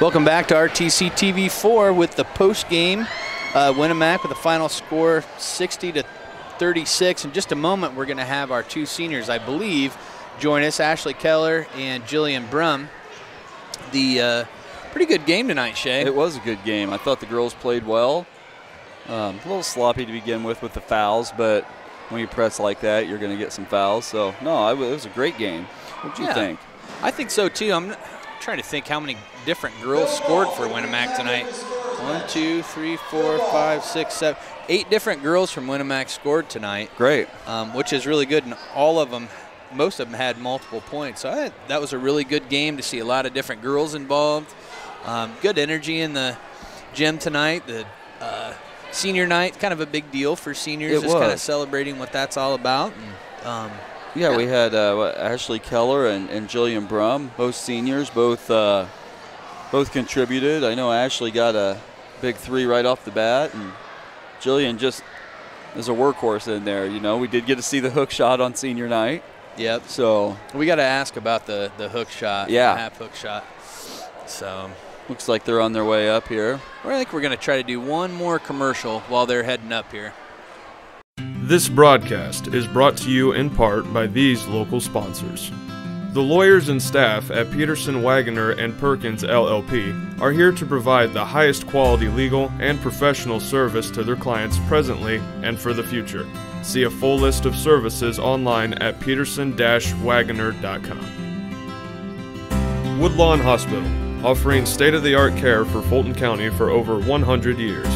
Welcome back to RTC TV4 with the post-game. Winamac with a final score 60-36. In just a moment, we're going to have our two seniors, I believe, join us, Ashley Keller and Jillian Brum. The pretty good game tonight, Shay. It was a good game. I thought the girls played well. A little sloppy to begin with the fouls, but when you press like that, you're going to get some fouls. So, no, it was a great game. What did you think? I think so, too. I'm trying to think how many different girls scored for Winamac tonight. 1, 2, 3, 4, 5, 6, 7, 8 different girls from Winamac scored tonight. Great. Which is really good, and most of them had multiple points. So that was a really good game to see a lot of different girls involved. Good energy in the gym tonight. The senior night, kind of a big deal for seniors, just kind of celebrating what that's all about. And, yeah, we had Ashley Keller and Jillian Brum, both seniors, both contributed. I know Ashley got a big 3 right off the bat, and Jillian just is a workhorse in there. You know, we did get to see the hook shot on senior night. Yep. So we got to ask about the hook shot. Yeah. Half hook shot. So looks like they're on their way up here. I think we're going to try to do one more commercial while they're heading up here. This broadcast is brought to you in part by these local sponsors. The lawyers and staff at Peterson, Wagoner & Perkins LLP are here to provide the highest quality legal and professional service to their clients presently and for the future. See a full list of services online at peterson-wagoner.com. Woodlawn Hospital, offering state-of-the-art care for Fulton County for over 100 years.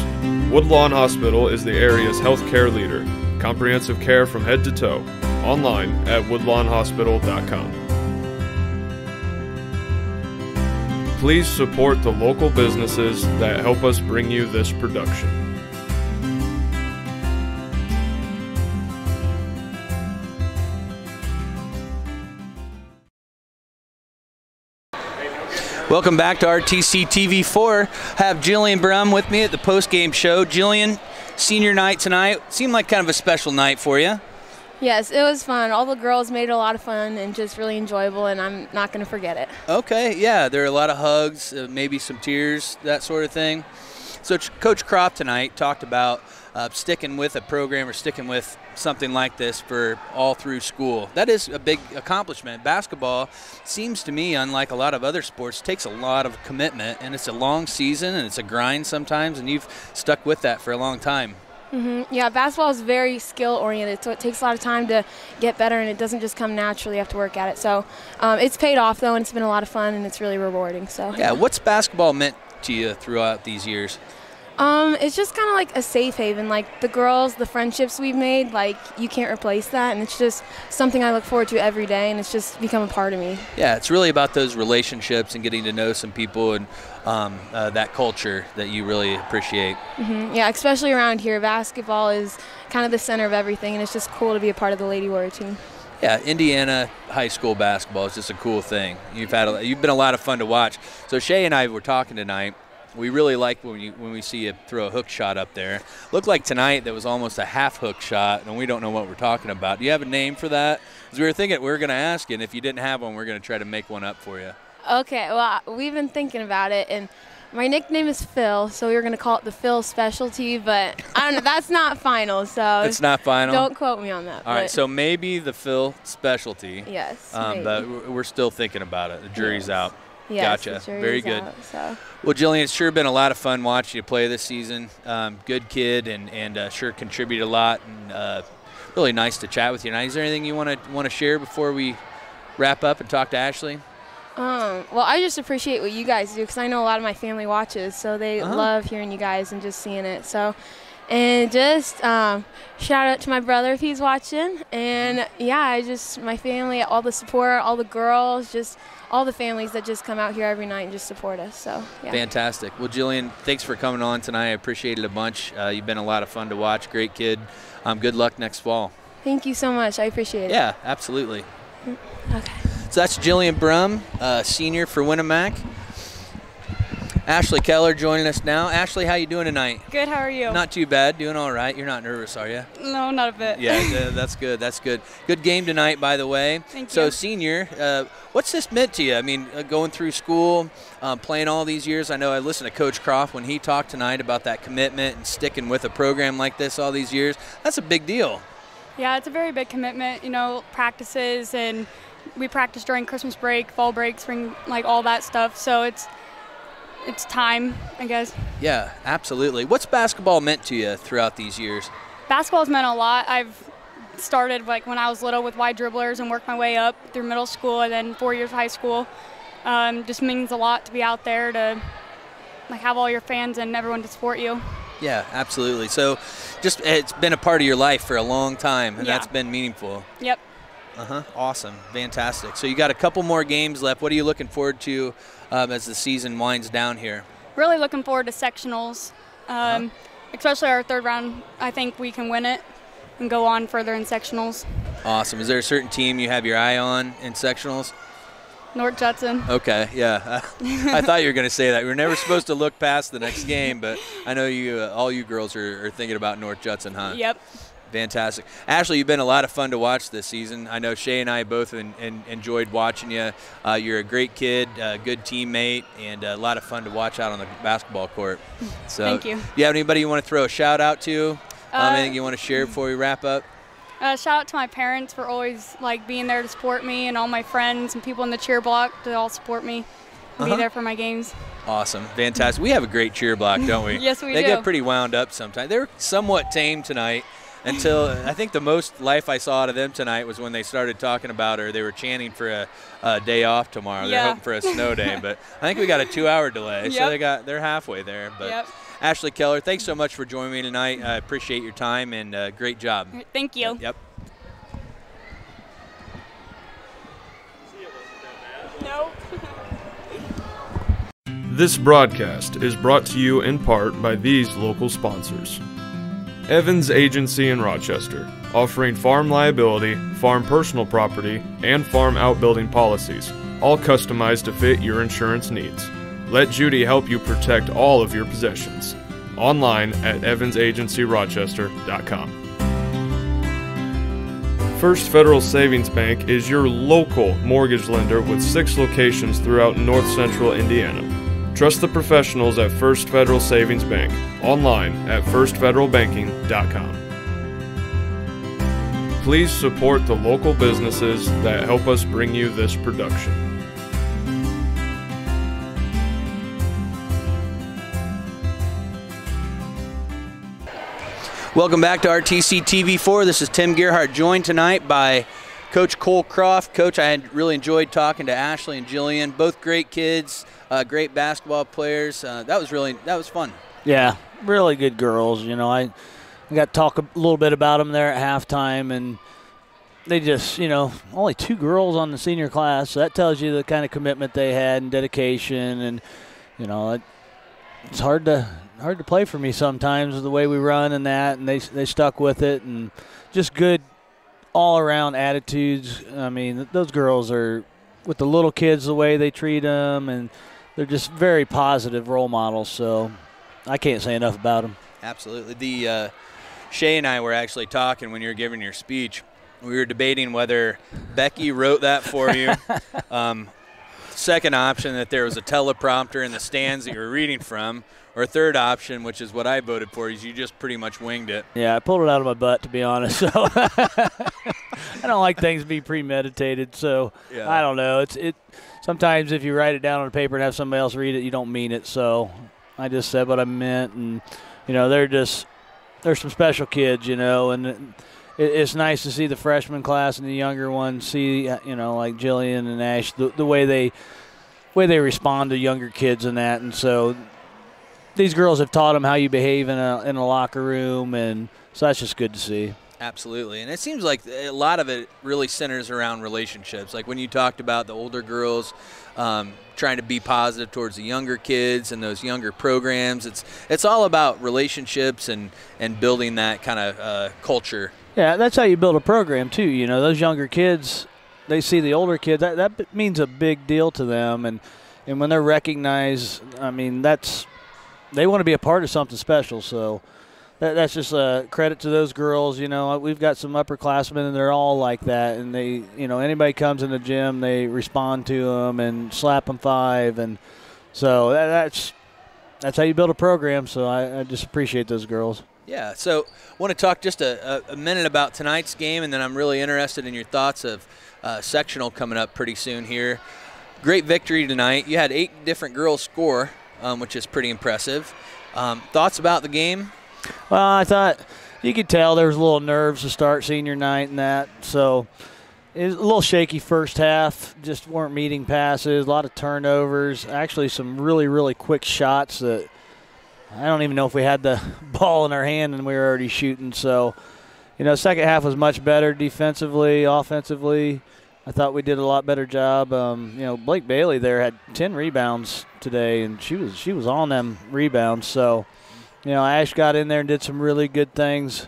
Woodlawn Hospital is the area's healthcare leader. Comprehensive care from head to toe. Online at woodlawnhospital.com. Please support the local businesses that help us bring you this production. Welcome back to RTC TV4. Have Jillian Brum with me at the post-game show. Jillian, senior night tonight. Seemed like kind of a special night for you. Yes, it was fun. All the girls made it a lot of fun and just really enjoyable, and I'm not going to forget it. Okay, yeah, there are a lot of hugs, maybe some tears, that sort of thing. So Coach Croft tonight talked about sticking with a program or sticking with something like this for all through school. That is a big accomplishment. Basketball seems to me, unlike a lot of other sports, takes a lot of commitment, and it's a long season and it's a grind sometimes, and you've stuck with that for a long time. Yeah, basketball is very skill-oriented, so it takes a lot of time to get better, and it doesn't just come naturally. You have to work at it. So it's paid off, though, and it's been a lot of fun, and it's really rewarding. So yeah, what's basketball meant to you throughout these years? It's just kind of like a safe haven. Like the girls, the friendships we've made, like you can't replace that, and it's just something I look forward to every day, and it's just become a part of me. Yeah, it's really about those relationships and getting to know some people and that culture that you really appreciate. Yeah, especially around here, basketball is kind of the center of everything, and it's just cool to be a part of the Lady Warrior team. Yeah, Indiana high school basketball is just a cool thing. You've been a lot of fun to watch. So Shay and I were talking tonight. We really like when we see you throw a hook shot up there. Looked like tonight that was almost a half hook shot, and we don't know what we're talking about. Do you have a name for that? Because we were thinking we were going to ask you, and if you didn't have one, we're going to try to make one up for you. Okay, well, we've been thinking about it, and my nickname is Phil, so we were going to call it the Phil Specialty, but I don't know, that's not final, so. It's not final? Don't quote me on that. All right, so maybe the Phil Specialty. Yes, but we're still thinking about it. The jury's out. Yes, gotcha. the jury's Very good. out, so. Well, Jillian, it's sure been a lot of fun watching you play this season. Good kid, and sure contributed a lot, and really nice to chat with you. Now, is there anything you want to share before we wrap up and talk to Ashley? Well, I just appreciate what you guys do because I know a lot of my family watches, so they love hearing you guys and just seeing it. So, and just shout out to my brother if he's watching, and yeah, my family, all the support, all the girls, just all the families that just come out here every night and just support us. So, yeah. Fantastic. Well, Jillian, thanks for coming on tonight. I appreciate it a bunch. You've been a lot of fun to watch. Great kid. Good luck next fall. Thank you so much. I appreciate it. Yeah, absolutely. Okay. So that's Jillian Brum, senior for Winamac. Ashley Keller joining us now. Ashley, how you doing tonight? Good, how are you? Not too bad, doing all right. You're not nervous, are you? No, not a bit. Yeah, that's good, that's good. Good game tonight, by the way. Thank you. So senior, what's this meant to you? I mean, going through school, playing all these years. I know I listened to Coach Croft when he talked tonight about that commitment and sticking with a program like this all these years. That's a big deal. Yeah, it's a very big commitment, practices, and we practice during Christmas break, fall break, spring, like all that stuff. So it's time, I guess. Yeah, absolutely. What's basketball meant to you throughout these years? Basketball's meant a lot. I've started when I was little with wide dribblers and worked my way up through middle school and then 4 years of high school. Just means a lot to be out there to like have all your fans and everyone to support you. Yeah, absolutely. So just it's been a part of your life for a long time, and that's been meaningful. Yep. Awesome. Fantastic. So you got a couple more games left. What are you looking forward to as the season winds down here? Really looking forward to sectionals, especially our third round. I think we can win it and go on further in sectionals. Awesome. Is there a certain team you have your eye on in sectionals? North Judson. Okay, yeah. I thought you were going to say that. We were never supposed to look past the next game, but I know you, all you girls are thinking about North Judson, huh? Yep. Fantastic. Ashley, you've been a lot of fun to watch this season. I know Shay and I both enjoyed watching you. You're a great kid, a good teammate, and a lot of fun to watch out on the basketball court. So, thank you. Do you have anybody you want to throw a shout out to? Anything you want to share before we wrap up? Shout out to my parents for always being there to support me, and all my friends and people in the cheer block to all support me and be there for my games. Awesome. Fantastic. We have a great cheer block, don't we? Yes, we do. They get pretty wound up sometimes. They were somewhat tame tonight until I think the most life I saw out of them tonight was when they started talking about, or they were chanting for a day off tomorrow. Yeah. They're hoping for a snow day, but I think we got a 2-hour delay, so they're halfway there. But Ashley Keller, thanks so much for joining me tonight. I appreciate your time, and great job. Thank you. Yep. No. This broadcast is brought to you in part by these local sponsors. Evans Agency in Rochester, offering farm liability, farm personal property, and farm outbuilding policies, all customized to fit your insurance needs. Let Judy help you protect all of your possessions. Online at evansagencyrochester.com. First Federal Savings Bank is your local mortgage lender with 6 locations throughout North Central Indiana. Trust the professionals at First Federal Savings Bank. Online at firstfederalbanking.com. Please support the local businesses that help us bring you this production. Welcome back to RTC TV4. This is Tim Gerhardt, joined tonight by Coach Cole Croft. Coach, I had really enjoyed talking to Ashley and Jillian, both great kids, great basketball players. That was fun. Yeah, really good girls. You know, I got to talk a little bit about them there at halftime, and they just, only 2 girls on the senior class, so that tells you the kind of commitment they had and dedication, and it's hard to play for me sometimes the way we run and that, and they stuck with it, and just good all-around attitudes. I mean, those girls are, with the little kids, the way they treat them, and they're just very positive role models, so I can't say enough about them. Absolutely. Shay and I were actually talking when you were giving your speech. We were debating whether Becky wrote that for you. Second option, that there was a teleprompter in the stands that you were reading from. Or third option, which is what I voted for, is you just pretty much winged it. Yeah, I pulled it out of my butt, to be honest. So I don't like things to be premeditated. So I don't know. Sometimes if you write it down on paper and have somebody else read it, you don't mean it. So I just said what I meant, and they're some special kids, and it's nice to see the freshman class and the younger ones see, like Jillian and Ash, the way they respond to younger kids and that, and so. These girls have taught them how you behave in a locker room, and so that's just good to see. Absolutely, and it seems like a lot of it really centers around relationships. Like when you talked about the older girls trying to be positive towards the younger kids and those younger programs, it's all about relationships and building that kind of culture. Yeah, that's how you build a program too. Those younger kids, they see the older kids. That means a big deal to them, and when they're recognized, I mean they want to be a part of something special, so that's just a credit to those girls. We've got some upperclassmen, and they're all like that. And they, anybody comes in the gym, they respond to them and slap them 5, and so that's how you build a program. So I just appreciate those girls. Yeah. So I want to talk just a minute about tonight's game, and then I'm really interested in your thoughts of sectional coming up pretty soon here. Great victory tonight. You had 8 different girls score. Which is pretty impressive. Thoughts about the game? Well, I thought you could tell there was a little nerves to start senior night and that. So, It was a little shaky first half, just weren't meeting passes, a lot of turnovers, actually some really, really quick shots that I don't even know if we had the ball in our hand and we were already shooting. So, second half was much better defensively, offensively. I thought we did a lot better job. Blake Bailey there had 10 rebounds today, and she was on them rebounds. So, Ash got in there and did some really good things.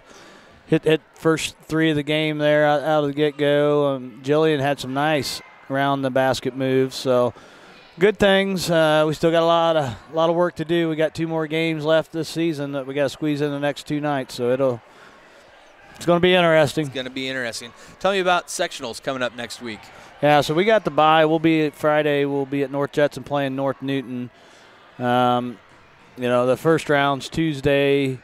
Hit first 3 of the game there out of the get-go. Jillian had some nice around the basket moves. So good things. We still got a lot of work to do. We got 2 more games left this season that we got to squeeze in the next 2 nights. So it's going to be interesting. It's going to be interesting. Tell me about sectionals coming up next week. Yeah, so we got the bye. We'll be Friday. We'll be at North Judson playing North Newton. The first round's Tuesday.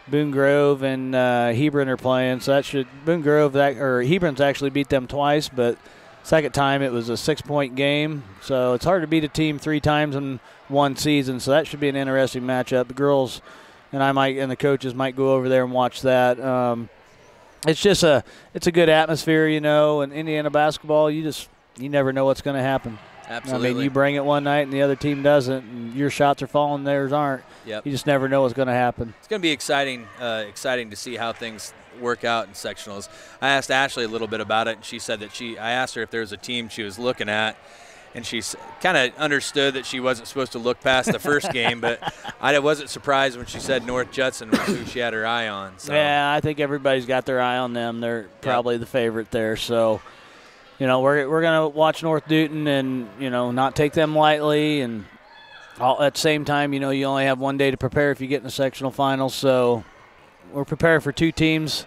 Boone Grove and Hebron are playing, so Hebron's actually beat them twice, but second time it was a 6-point game, so it's hard to beat a team 3 times in one season, so that should be an interesting matchup. The girls and the coaches might go over there and watch that. It's a good atmosphere, and Indiana basketball, you never know what's going to happen. Absolutely. I mean, you bring it one night and the other team doesn't, and your shots are falling, theirs aren't. Yep. You just never know what's going to happen. It's going to be exciting to see how things work out in sectionals. I asked Ashley a little bit about it, and she said that I asked her if there was a team she was looking at, and she kind of understood that she wasn't supposed to look past the first game, but I wasn't surprised when she said North Judson was who she had her eye on. So. Yeah, I think everybody's got their eye on them. They're probably the favorite there, so – we're going to watch North Newton and, not take them lightly. And at the same time, you only have 1 day to prepare if you get in the sectional finals. So we're preparing for 2 teams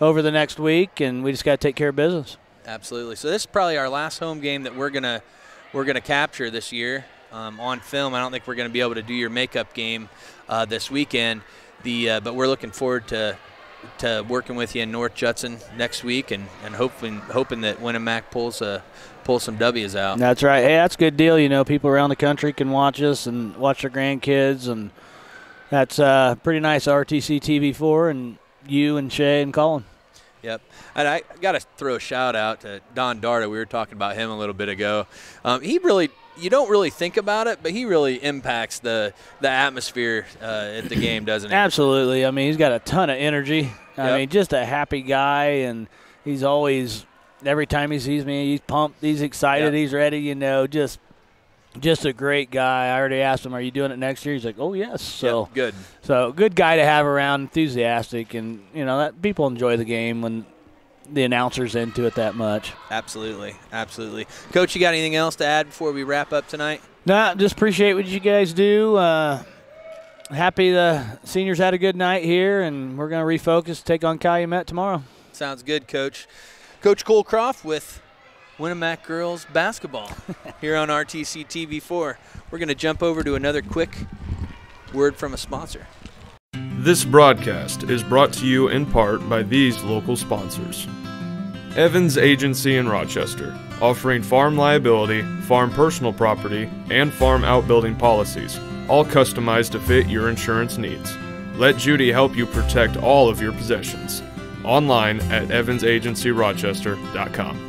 over the next week, and we just got to take care of business. Absolutely. So this is probably our last home game that we're gonna capture this year on film. I don't think we're going to be able to do your makeup game this weekend. But we're looking forward to working with you in North Judson next week and hoping that Winamac pulls some W's out. That's right. Hey, that's a good deal. People around the country can watch us and watch their grandkids, and that's pretty nice. RTC TV4 and you and Shay and Colin. Yep. And I got to throw a shout out to Don Darda. We were talking about him a little bit ago. You don't really think about it, but he really impacts the atmosphere at the game, doesn't he? Absolutely. I mean, he's got a ton of energy. I mean, just a happy guy, and he's always, every time he sees me, he's pumped, he's excited, he's ready, just a great guy. I already asked him, are you doing it next year? He's like, oh, yes. So good. So good guy to have around, enthusiastic, and, that people enjoy the game when the announcer's into it that much. Absolutely. Absolutely. Coach, you got anything else to add before we wrap up tonight? No, just appreciate what you guys do. Happy the seniors had a good night here, and we're going to refocus, take on Calumet tomorrow. Sounds good, Coach. Coach Colecroft with Winamac girls basketball here on RTC TV4. We're going to jump over to another quick word from a sponsor. This broadcast is brought to you in part by these local sponsors. Evans Agency in Rochester, offering farm liability, farm personal property, and farm outbuilding policies, all customized to fit your insurance needs. Let Judy help you protect all of your possessions. Online at evansagencyrochester.com.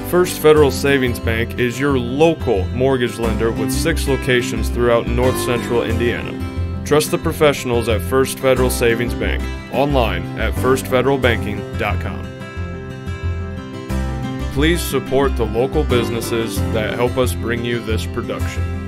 First Federal Savings Bank is your local mortgage lender with 6 locations throughout north central Indiana. Trust the professionals at First Federal Savings Bank, online at firstfederalbanking.com. Please support the local businesses that help us bring you this production.